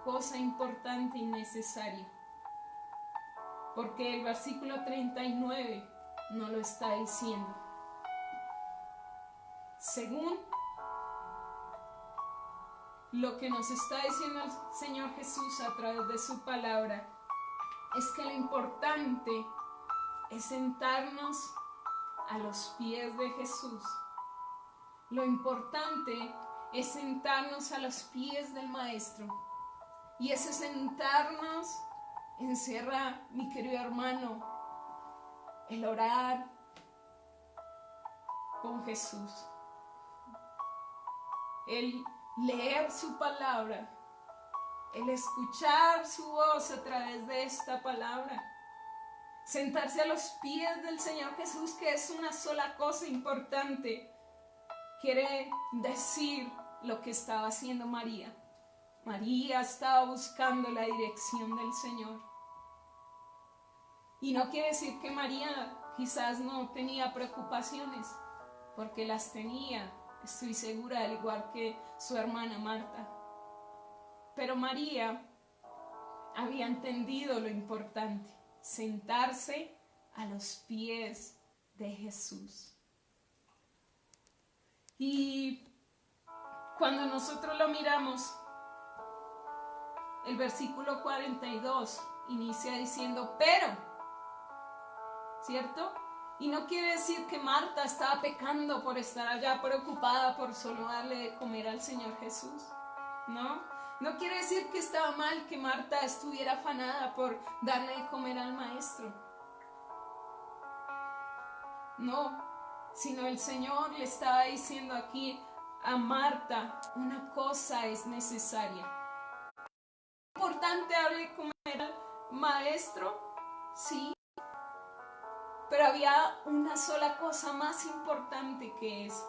A: cosa importante y necesaria? Porque el versículo 39 no lo está diciendo. Según lo que nos está diciendo el Señor Jesús a través de su palabra, es que lo importante es sentarnos a los pies de Jesús. Lo importante es sentarnos a los pies del Maestro. Y ese sentarnos encierra, mi querido hermano, el orar con Jesús, el leer su palabra, el escuchar su voz a través de esta palabra, sentarse a los pies del Señor Jesús, que es una sola cosa importante, quiere decir lo que estaba haciendo María. María estaba buscando la dirección del Señor. Y no quiere decir que María quizás no tenía preocupaciones, porque las tenía, estoy segura, al igual que su hermana Marta. Pero María había entendido lo importante, sentarse a los pies de Jesús. Y cuando nosotros lo miramos, el versículo 42 inicia diciendo, pero ¿cierto? Y no quiere decir que Marta estaba pecando por estar allá preocupada por solo darle de comer al Señor Jesús, ¿no? No quiere decir que estaba mal que Marta estuviera afanada por darle de comer al Maestro. No, sino el Señor le estaba diciendo aquí a Marta, una cosa es necesaria. ¿Es importante darle de comer al Maestro? Sí. Pero había una sola cosa más importante que es.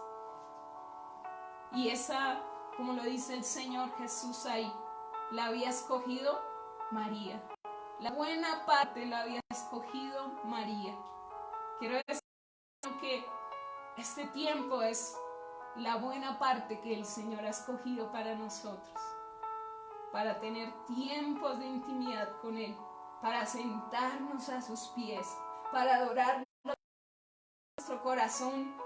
A: Y esa, como lo dice el Señor Jesús ahí, la había escogido María. La buena parte la había escogido María. Quiero decir que este tiempo es la buena parte que el Señor ha escogido para nosotros. Para tener tiempos de intimidad con Él. Para sentarnos a sus pies. Para adorar nuestro corazón,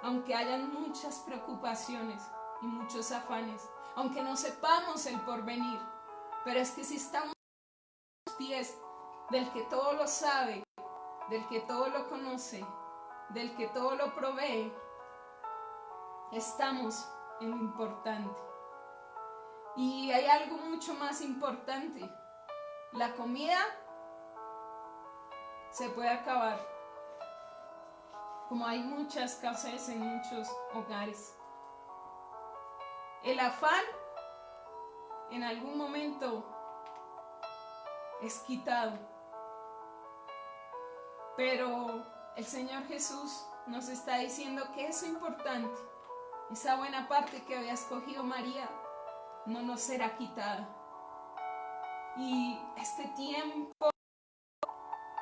A: aunque hayan muchas preocupaciones y muchos afanes, aunque no sepamos el porvenir, pero es que si estamos a los pies del que todo lo sabe, del que todo lo conoce, del que todo lo provee, estamos en lo importante. Y hay algo mucho más importante: la comida se puede acabar, como hay mucha escasez en muchos hogares. El afán en algún momento es quitado, pero el Señor Jesús nos está diciendo que eso importante, esa buena parte que había escogido María, no nos será quitada. Y este tiempo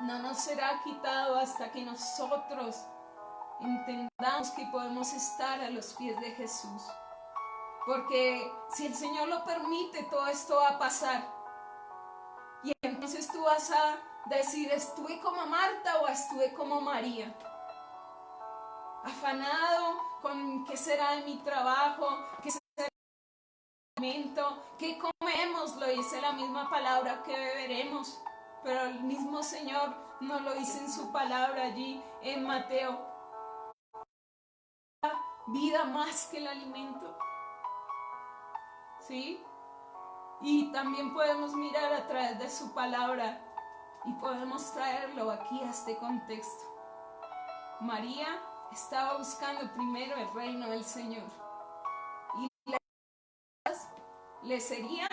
A: no nos será quitado hasta que nosotros entendamos que podemos estar a los pies de Jesús. Porque si el Señor lo permite, todo esto va a pasar. Y entonces tú vas a decir, ¿estuve como Marta o estuve como María? Afanado con qué será de mi trabajo, qué será de mi alimento, qué comemos, lo dice la misma palabra, que beberemos. Pero el mismo Señor nos lo dice en su palabra allí en Mateo. Vida más que el alimento. ¿Sí? Y también podemos mirar a través de su palabra y podemos traerlo aquí a este contexto. María estaba buscando primero el reino del Señor y le serían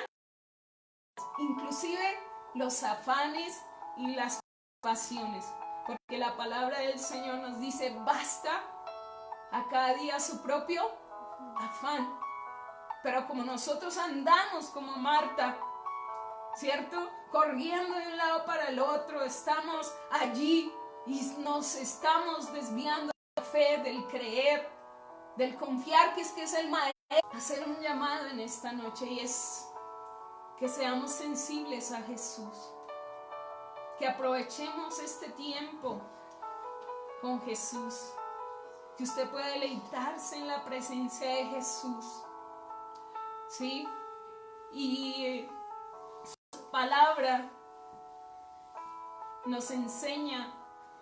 A: inclusive los afanes y las pasiones, porque la palabra del Señor nos dice: basta a cada día su propio afán. Pero como nosotros andamos como Marta, ¿cierto? Corriendo de un lado para el otro, estamos allí y nos estamos desviando de la fe, del creer, del confiar que es el Maestro. Hacer un llamado en esta noche, y es que seamos sensibles a Jesús, que aprovechemos este tiempo con Jesús, que usted pueda deleitarse en la presencia de Jesús. ¿Sí? Y su palabra nos enseña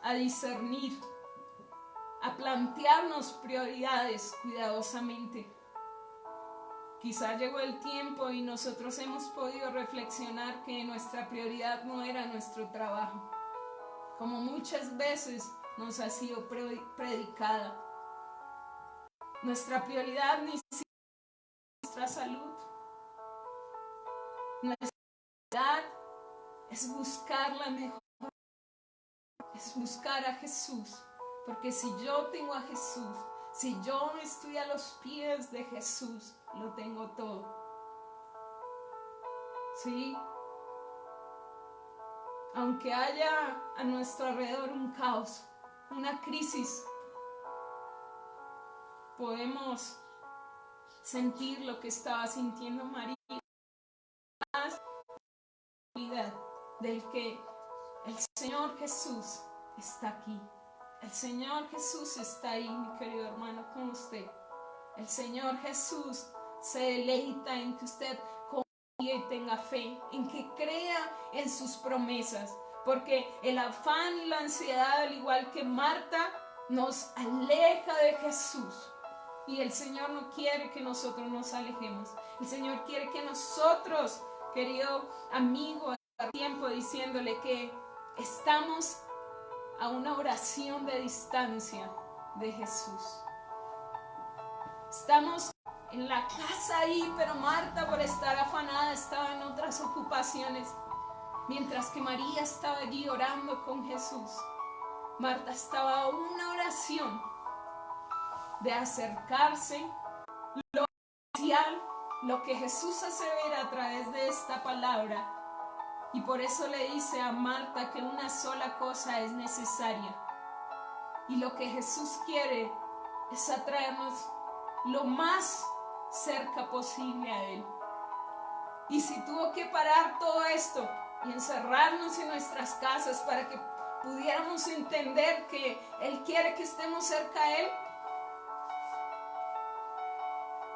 A: a discernir, a plantearnos prioridades cuidadosamente. Quizá llegó el tiempo y nosotros hemos podido reflexionar que nuestra prioridad no era nuestro trabajo, como muchas veces nos ha sido predicada. Nuestra prioridad ni siquiera nuestra salud. Nuestra prioridad es buscar la mejor, es buscar a Jesús, porque si yo tengo a Jesús, si yo estoy a los pies de Jesús, lo tengo todo. ¿Sí? Aunque haya a nuestro alrededor un caos, una crisis, podemos sentir lo que estaba sintiendo María, del que el Señor Jesús está aquí. El Señor Jesús está ahí, mi querido hermano, con usted. El Señor Jesús se deleita en que usted confíe y tenga fe, en que crea en sus promesas, porque el afán y la ansiedad, al igual que Marta, nos aleja de Jesús. Y el Señor no quiere que nosotros nos alejemos. El Señor quiere que nosotros, querido amigo, a tiempo diciéndole que estamos a una oración de distancia de Jesús. Estamos en la casa ahí, pero Marta, por estar afanada, estaba en otras ocupaciones. Mientras que María estaba allí orando con Jesús, Marta estaba a una oración de acercarse, lo esencial, lo que Jesús hace ver a través de esta palabra. Y por eso le dice a Marta que una sola cosa es necesaria. Y lo que Jesús quiere es atraernos lo más cerca posible a Él. Y si tuvo que parar todo esto y encerrarnos en nuestras casas para que pudiéramos entender que Él quiere que estemos cerca a Él,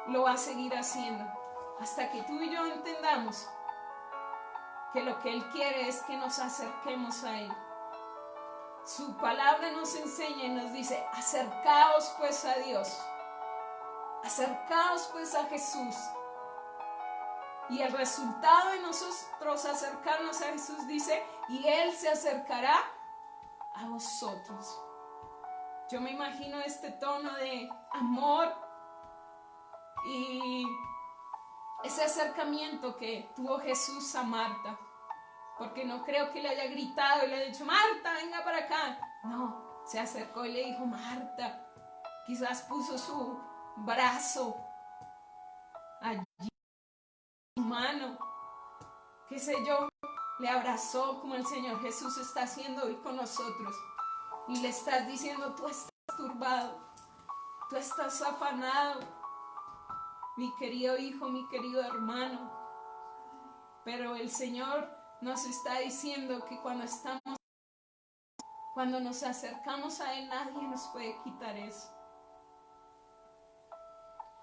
A: lo va a seguir haciendo hasta que tú y yo entendamos que lo que Él quiere es que nos acerquemos a Él. Su palabra nos enseña y nos dice: acercaos pues a Dios, acercaos pues a Jesús. Y el resultado de nosotros acercarnos a Jesús dice: y Él se acercará a vosotros. Yo me imagino este tono de amor y ese acercamiento que tuvo Jesús a Marta, porque no creo que le haya gritado y le haya dicho: Marta, venga para acá. No, se acercó y le dijo: Marta. Quizás puso su brazo allí, su mano, qué sé yo, le abrazó como el Señor Jesús está haciendo hoy con nosotros, y le estás diciendo: tú estás turbado, tú estás afanado, mi querido hijo, mi querido hermano. Pero el Señor nos está diciendo que cuando nos acercamos a Él, nadie nos puede quitar eso.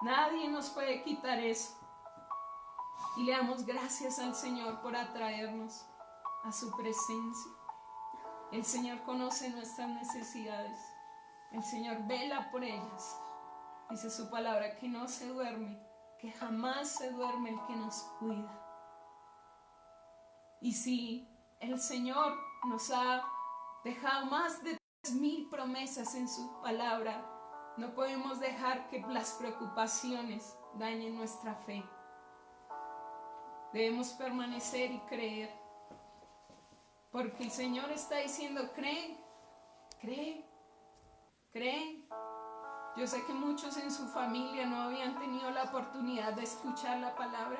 A: Nadie nos puede quitar eso. Y le damos gracias al Señor por atraernos a su presencia. El Señor conoce nuestras necesidades. El Señor vela por ellas. Dice su palabra que no se duerme, que jamás se duerme el que nos cuida. Y si el Señor nos ha dejado más de 3,000 promesas en su palabra, no podemos dejar que las preocupaciones dañen nuestra fe. Debemos permanecer y creer, porque el Señor está diciendo: creen, creen, creen. Yo sé que muchos en su familia no habían tenido la oportunidad de escuchar la palabra,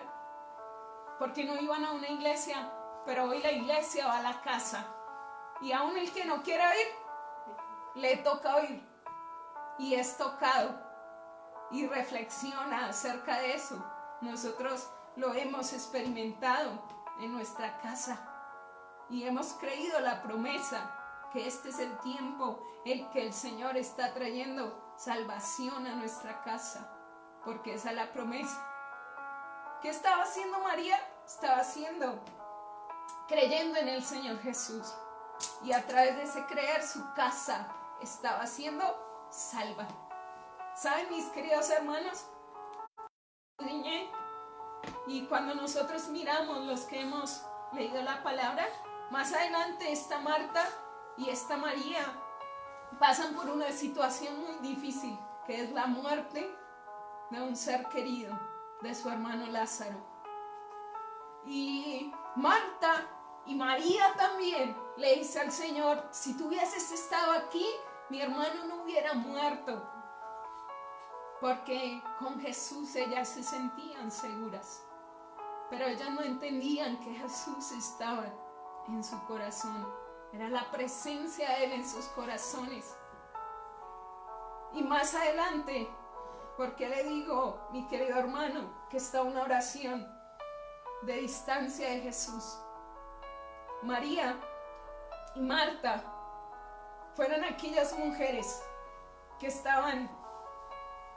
A: porque no iban a una iglesia, pero hoy la iglesia va a la casa. Y aún el que no quiera oír, le toca oír. Y es tocado. Y reflexiona acerca de eso. Nosotros lo hemos experimentado en nuestra casa. Y hemos creído la promesa que este es el tiempo en que el Señor está trayendo salvación a nuestra casa, porque esa es la promesa. ¿Qué estaba haciendo María? Estaba creyendo en el Señor Jesús, y a través de ese creer su casa estaba siendo salva. ¿Saben, mis queridos hermanos? Y cuando nosotros miramos, los que hemos leído la palabra, más adelante esta Marta y esta María pasan por una situación muy difícil, que es la muerte de un ser querido, de su hermano Lázaro. Y Marta y María también le dice al Señor: si tú hubieses estado aquí, mi hermano no hubiera muerto. Porque con Jesús ellas se sentían seguras, pero ellas no entendían que Jesús estaba en su corazón. Era la presencia de Él en sus corazones. Y más adelante, porque le digo, mi querido hermano, que está una oración de distancia de Jesús. María y Marta fueron aquellas mujeres que estaban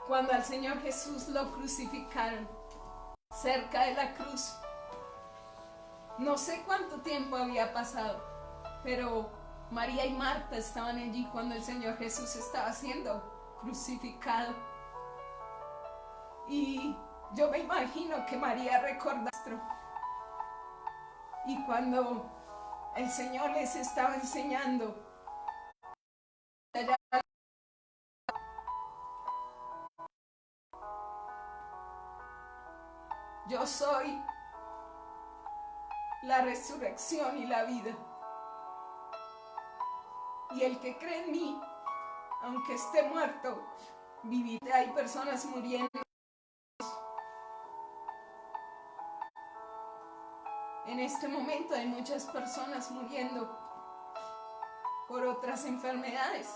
A: cuando al Señor Jesús lo crucificaron cerca de la cruz. No sé cuánto tiempo había pasado, Pero María y Marta estaban allí cuando el Señor Jesús estaba siendo crucificado. Y yo me imagino que María recordó esto. Y cuando el Señor les estaba enseñando, yo soy la resurrección y la vida. Y el que cree en mí, aunque esté muerto, vivirá. Hay personas muriendo. En este momento hay muchas personas muriendo por otras enfermedades.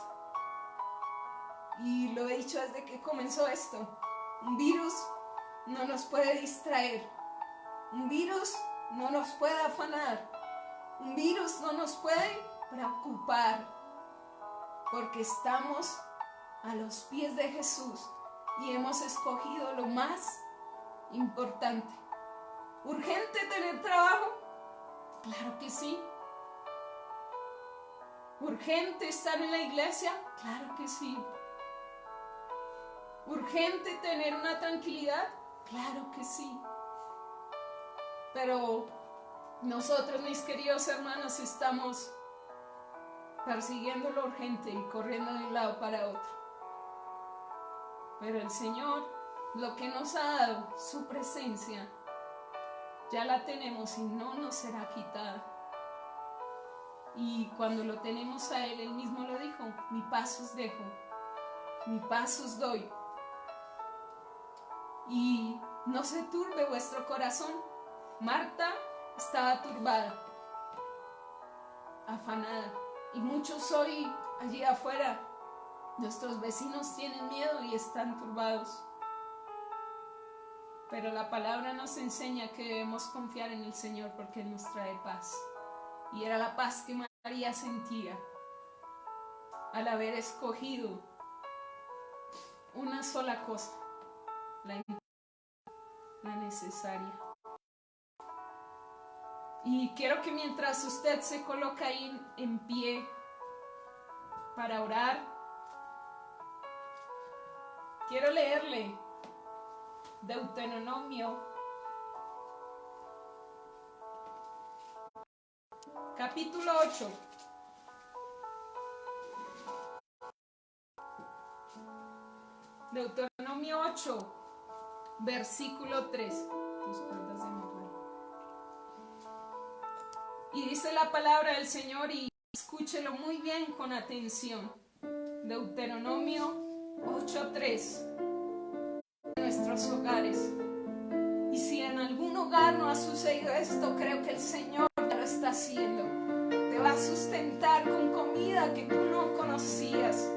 A: Y lo he dicho desde que comenzó esto. Un virus no nos puede distraer. Un virus no nos puede afanar. Un virus no nos puede preocupar. Porque estamos a los pies de Jesús y hemos escogido lo más importante. ¿Urgente tener trabajo? Claro que sí. ¿Urgente estar en la iglesia? Claro que sí. ¿Urgente tener una tranquilidad? Claro que sí. Pero nosotros, mis queridos hermanos, estamos persiguiendo lo urgente y corriendo de un lado para otro. Pero el Señor, lo que nos ha dado, su presencia, ya la tenemos y no nos será quitada. Y cuando lo tenemos a Él mismo lo dijo: mi paz os dejo, mi paz os doy. Y no se turbe vuestro corazón. Marta estaba turbada, afanada. Y muchos hoy allí afuera, nuestros vecinos tienen miedo y están turbados. Pero la palabra nos enseña que debemos confiar en el Señor porque Él nos trae paz. Y era la paz que María sentía al haber escogido una sola cosa, la necesaria. Y quiero que mientras usted se coloca ahí en pie para orar, quiero leerle Deuteronomio capítulo 8. Deuteronomio 8, versículo 3. Y dice la palabra del Señor, y escúchelo muy bien con atención. Deuteronomio 8:3. Nuestros hogares. Y si en algún hogar no ha sucedido esto, creo que el Señor ya lo está haciendo. Te va a sustentar con comida que tú no conocías,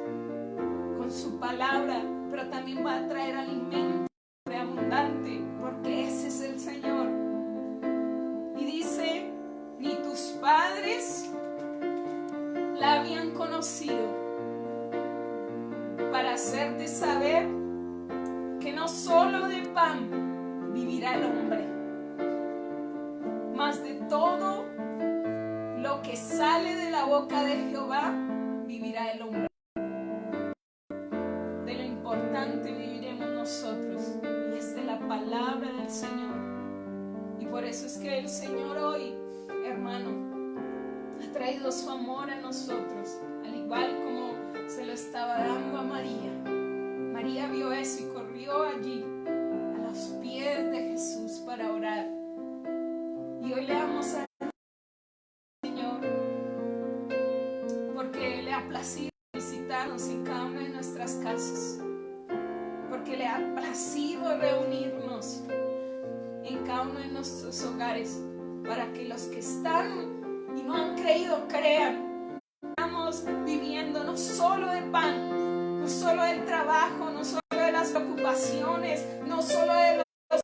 A: con su palabra, pero también va a traer alimento abundante, porque ese es el Señor. Y dice: ni tus padres la habían conocido, para hacerte saber que no solo de pan vivirá el hombre, mas de todo lo que sale de la boca de Jehová vivirá el hombre. De lo importante viviremos nosotros, y es de la palabra del Señor. Y por eso es que el Señor hoy, hermano, ha traído su amor a nosotros, al igual como se lo estaba dando a María. María vio eso y corrió allí a los pies de Jesús para orar. Y hoy le damos al Señor porque le ha placido visitarnos en cada una de nuestras casas, porque le ha placido reunirnos en cada uno de nuestros hogares, para que los que están y no han creído crean. Estamos viviendo no solo de pan, no solo del trabajo, no solo de las preocupaciones, no solo de los...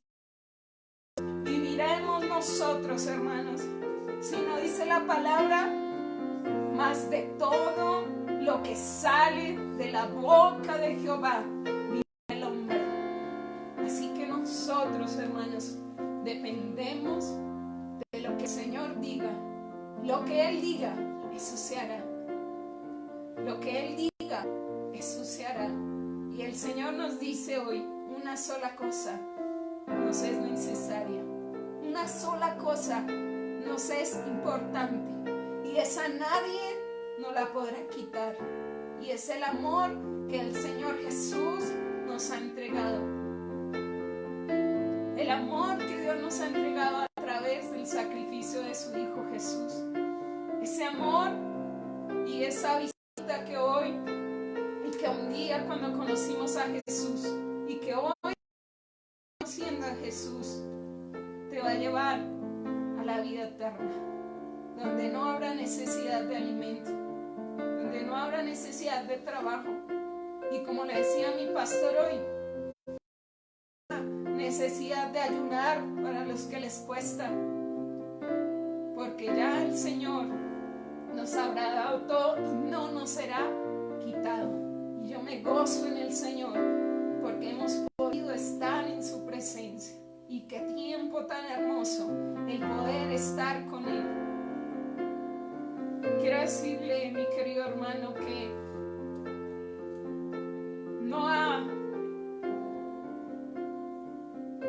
A: Viviremos nosotros, hermanos, sino dice la palabra, más de todo lo que sale de la boca de Jehová vive el hombre. Así que nosotros, hermanos, dependemos de lo que el Señor diga, lo que Él diga, eso se hará. Lo que Él diga, eso se hará. Y el Señor nos dice hoy, una sola cosa nos es necesaria. Una sola cosa nos es importante. Y esa nadie nos la podrá quitar. Y es el amor que el Señor Jesús nos ha entregado. El amor que Dios nos ha entregado a través del sacrificio de su Hijo Jesús. Ese amor y esa visita que hoy y que un día cuando conocimos a Jesús y que hoy conociendo a Jesús te va a llevar a la vida eterna, donde no habrá necesidad de alimento, donde no habrá necesidad de trabajo. Y como le decía mi pastor hoy, necesidad de ayunar para los que les cuesta, porque ya el Señor nos habrá dado todo y no nos será quitado. Y yo me gozo en el Señor porque hemos podido estar en su presencia. Y qué tiempo tan hermoso el poder estar con Él. Quiero decirle, mi querido hermano, que no ha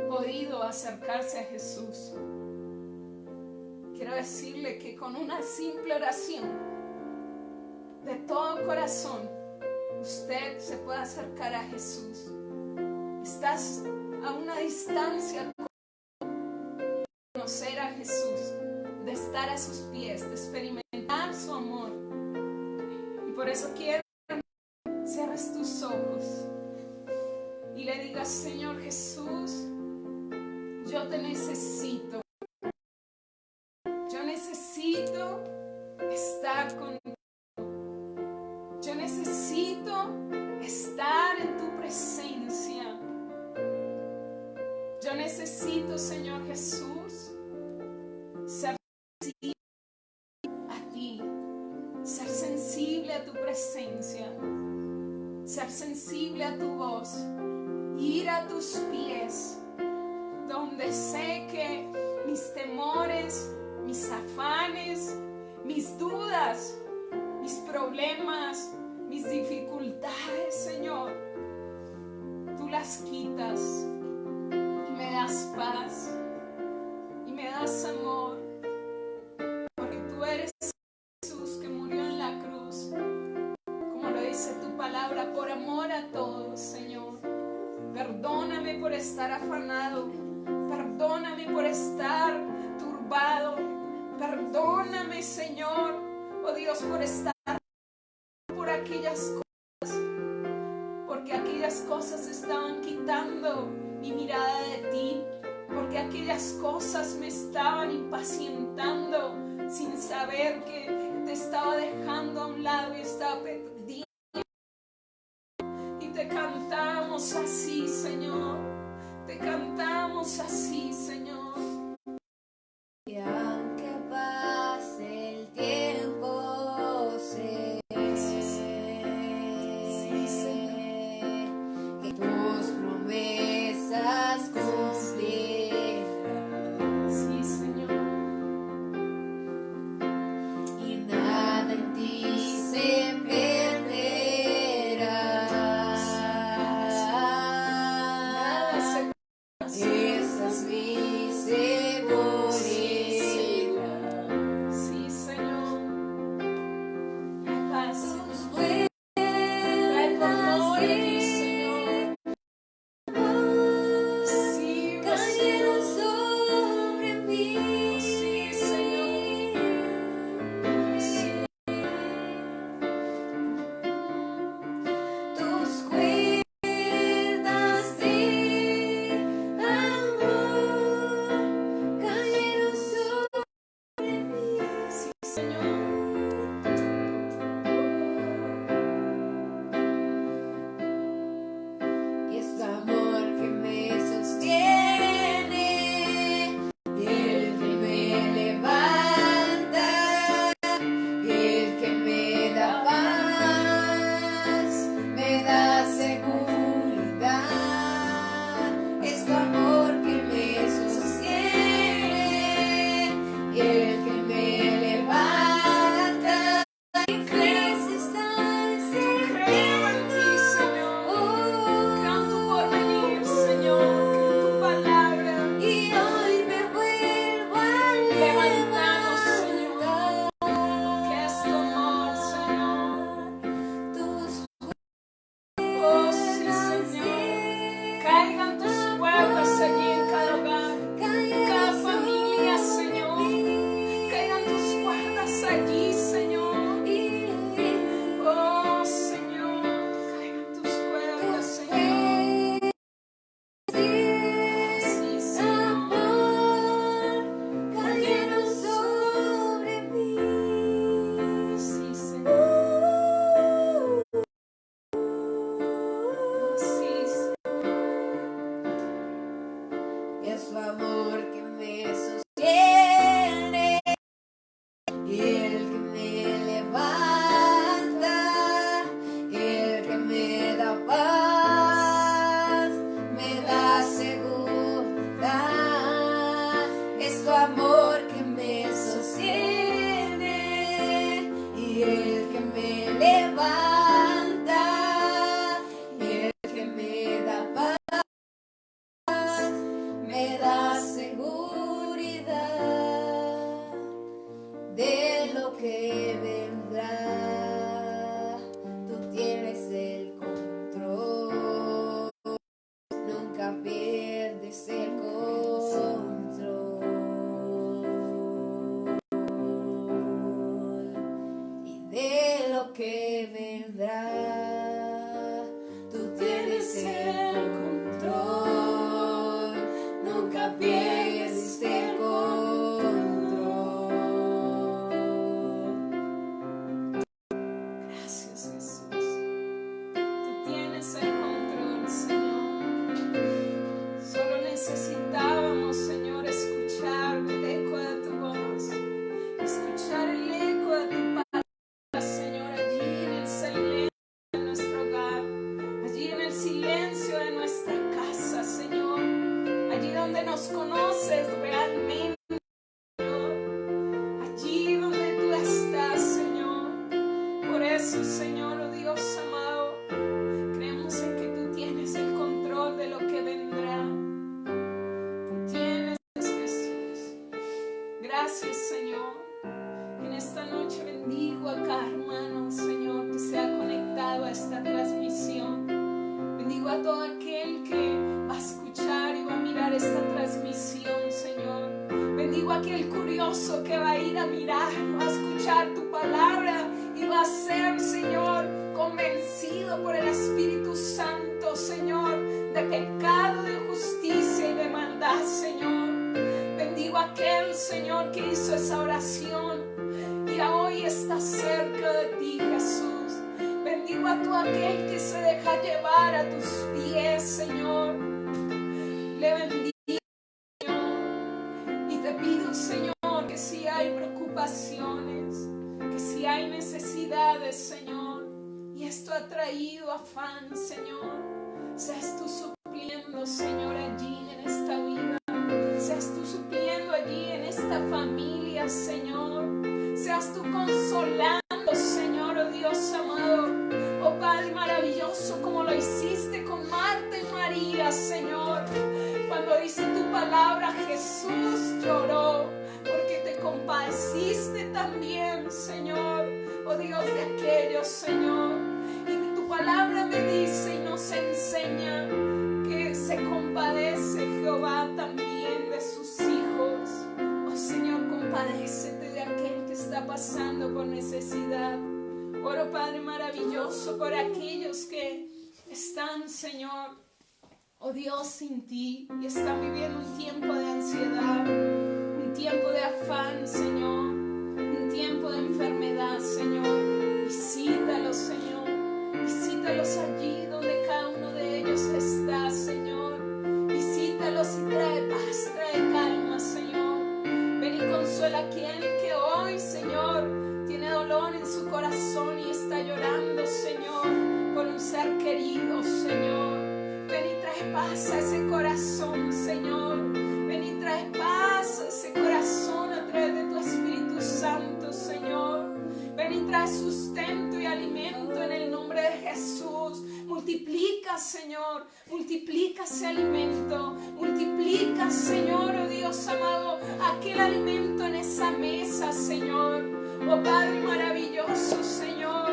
A: podido acercarse a Jesús. Quiero decirle que con una simple oración de todo corazón usted se puede acercar a Jesús. Estás a una distancia de conocer a Jesús, de estar a sus pies, de experimentar su amor. Y por eso quiero que cierres tus ojos y le digas: Señor Jesús, yo te necesito. Yo necesito estar contigo. Yo necesito estar en tu presencia. Yo necesito, Señor Jesús, ser sensible a ti, ser sensible a tu presencia, ser sensible a tu voz, ir a tus pies, donde sé que mis temores, mis afanes, mis dudas, mis problemas, mis dificultades, Señor, tú las quitas y me das paz y me das amor, porque tú eres Jesús que murió en la cruz, como lo dice tu palabra, por amor a todos, Señor. Perdóname por estar afanado, perdóname por estar turbado, perdóname, Señor, oh Dios, por estar por aquellas cosas, porque aquellas cosas estaban quitando mi mirada de ti, porque aquellas cosas me estaban impacientando sin saber que te estaba dejando a un lado y estaba perdiendo. Y te cantamos así, Señor, te cantamos así, Señor.
B: Y aunque pase el tiempo, sé que tus promesas cumplirás.
A: Sí, Señor.
B: Y nada en ti se perderá. Esas misericordias que vendrá. Tú tienes el control, nunca pierdes el control.
A: Gracias, Jesús. Tú tienes el control, Señor. Solo necesitábamos, Señor, escuchar el eco de tu voz, escuchar el eco de tu palabra, Señor, allí en el silencio de nuestro hogar, allí en el silencio de nuestra casa, Señor, allí donde nos conoces realmente, Señor, allí donde tú estás, Señor. Por eso, Señor, oh Dios amado, creemos en que tú tienes el control de lo que vendrá. Tú tienes, Jesús. Gracias, Señor. En esta noche bendigo a cada hermano, Señor, que se ha conectado a esta transmisión. Bendigo a todo aquel que va a escuchar y va a mirar esta transmisión, Señor. Bendigo a aquel curioso que va a ir a mirar, va a escuchar tu palabra y va a ser, Señor, convencido por el Espíritu Santo, Señor, de pecado, de justicia y de maldad, Señor. Bendigo a aquel, Señor, que hizo esa oración y hoy está cerca de ti, Jesús. Bendigo a todo aquel que se deja llevar a tus pies, Señor. Le bendigo, Señor, y te pido, Señor, que si hay preocupaciones, que si hay necesidades, Señor, y esto ha traído afán, Señor, seas tú supliendo, Señor, allí en esta vida. Seas tú supliendo allí en esta familia, Señor. Seas tú consolando, Señor, oh Dios amado. Oh Padre maravilloso, como lo hiciste con Marta y María, Señor. Cuando dice tu palabra, Jesús lloró, porque te compadeciste también, Señor. Oh Dios de aquellos, Señor. Y tu palabra me dice y nos enseña que se compadece Jehová también de sus hijos. Oh Señor, compadécete de aquel que está pasando por necesidad. Oro, Padre maravilloso, por aquellos que están, Señor, oh Dios, sin ti y están viviendo un tiempo de ansiedad, un tiempo de afán, Señor, un tiempo de enfermedad, Señor. Visítalos, Señor. Visítalos allí donde cada uno de ellos está, Señor. Visítalos y trae paz, trae calma, Señor. Ven y consuela a aquel que hoy, Señor, tiene dolor en su corazón y está llorando, Señor, por un ser querido, Señor. Ven y trae paz a ese corazón, Señor. Ven y trae paz a ese corazón a través de tu Espíritu Santo, Señor. Ven y trae sustento y alimento en el nombre de Jesús. Multiplica, Señor, multiplica ese alimento. Multiplica, Señor, oh Dios amado, aquel alimento en esa mesa, Señor. Oh Padre maravilloso, Señor.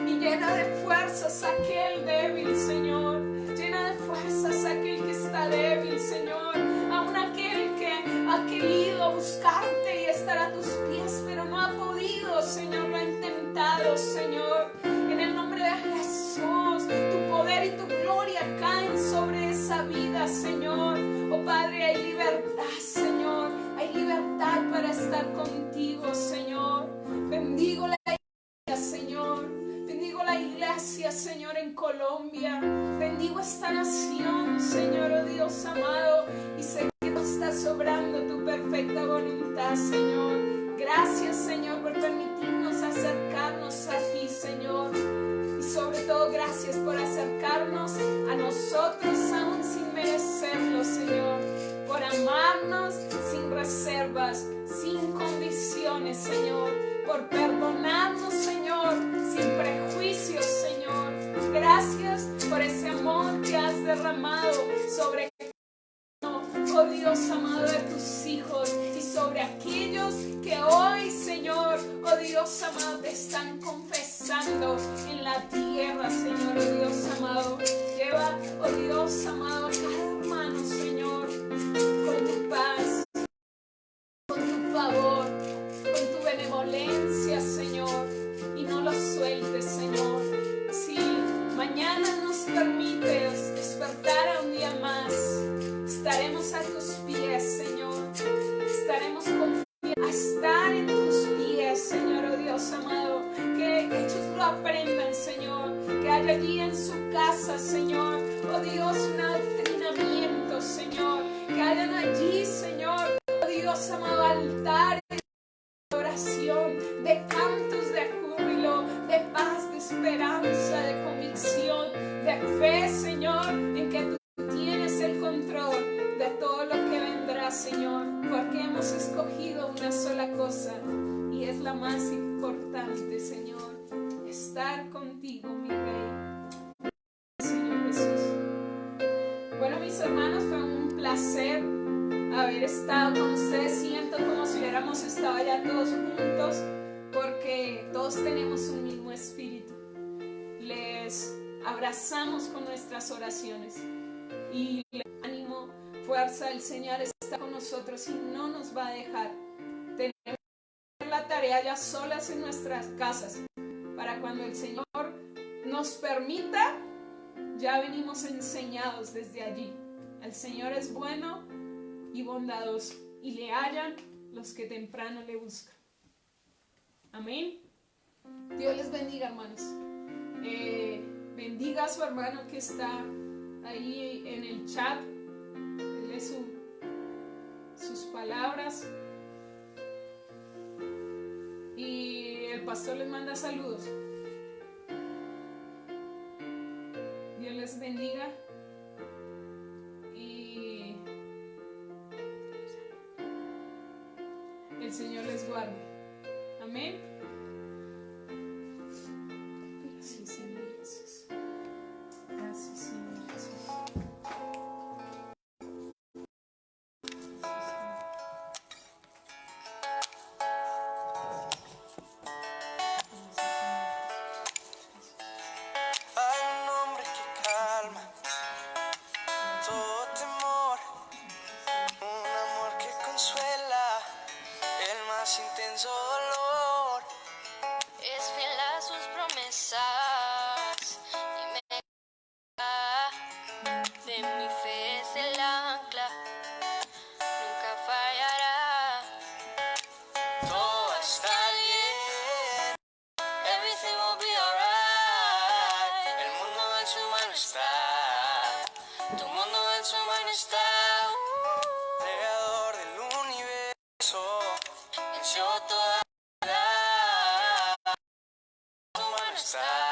A: Y llena de fuerzas a aquel débil, Señor. Llena de fuerzas a aquel que está débil, Señor. Aún aquel que ha querido buscarte y estar a tus pies, pero no ha podido, Señor, lo ha intentado, Señor. En el nombre de Jesús, tu poder y tu gloria caen sobre esa vida, Señor. Oh Padre, hay libertad, Señor. Hay libertad para estar contigo, Señor. Bendigo la iglesia, Señor. Bendigo la iglesia, Señor, en Colombia. Bendigo esta nación, Señor, oh Dios amado. Y sé que tú estás obrando tu perfecta voluntad, Señor. Gracias, Señor, por permitirnos acercarnos a ti, Señor. Y sobre todo, gracias por acercarnos a nosotros aún sin merecerlo, Señor. Por amarnos sin reservas, sin condiciones, Señor. Por perdonarnos, Señor, sin prejuicios, Señor. Gracias por ese amor que has derramado sobre, oh Dios amado, de tus hijos y sobre aquellos que hoy, Señor, oh Dios amado, te están confesando en la tierra, Señor, oh Dios amado. Lleva, oh Dios amado, a cada hermano, Señor, con tu paz, con tu favor, con tu benevolencia, Señor. haya allí en su casa, Señor. Oh Dios, un adoctrinamiento, Señor. Que hayan allí, Señor, oh Dios amado, altares de oración, de cantos de júbilo, de paz, de esperanza, de convicción, de fe, Señor, en que tú tienes el control de todo lo que vendrá, Señor, porque hemos escogido una sola cosa y es la más importante, Señor, estar contigo, mi Rey, Señor Jesús. Bueno, mis hermanos, fue un placer haber estado con ustedes. Siento como si hubiéramos estado allá todos juntos, porque todos tenemos un mismo espíritu. Les abrazamos con nuestras oraciones y les ánimo, fuerza. El Señor está con nosotros y no nos va a dejar. Tenemos la tarea ya solas en nuestras casas, para cuando el Señor nos permita, ya venimos enseñados desde allí. El Señor es bueno y bondadoso, y le hallan los que temprano le buscan. Amén. Dios les bendiga, hermanos. Bendiga a su hermano que está ahí en el chat. Lee sus palabras. Y el pastor les manda saludos. Dios les bendiga. Y el Señor les guarde. Amén. Gracias, Señor Jesús. Gracias, Señor Jesús.
C: Hay un nombre que calma todo temor, un amor que consuela el más intenso dolor.
B: Es fiel a sus promesas y me da. De mi fe es el ancla, nunca fallará.
C: Todo va a estar bien, everything will be alright. El mundo en su mano está, tu mundo en su mano está. Creador del universo, venció toda la, tu mano está.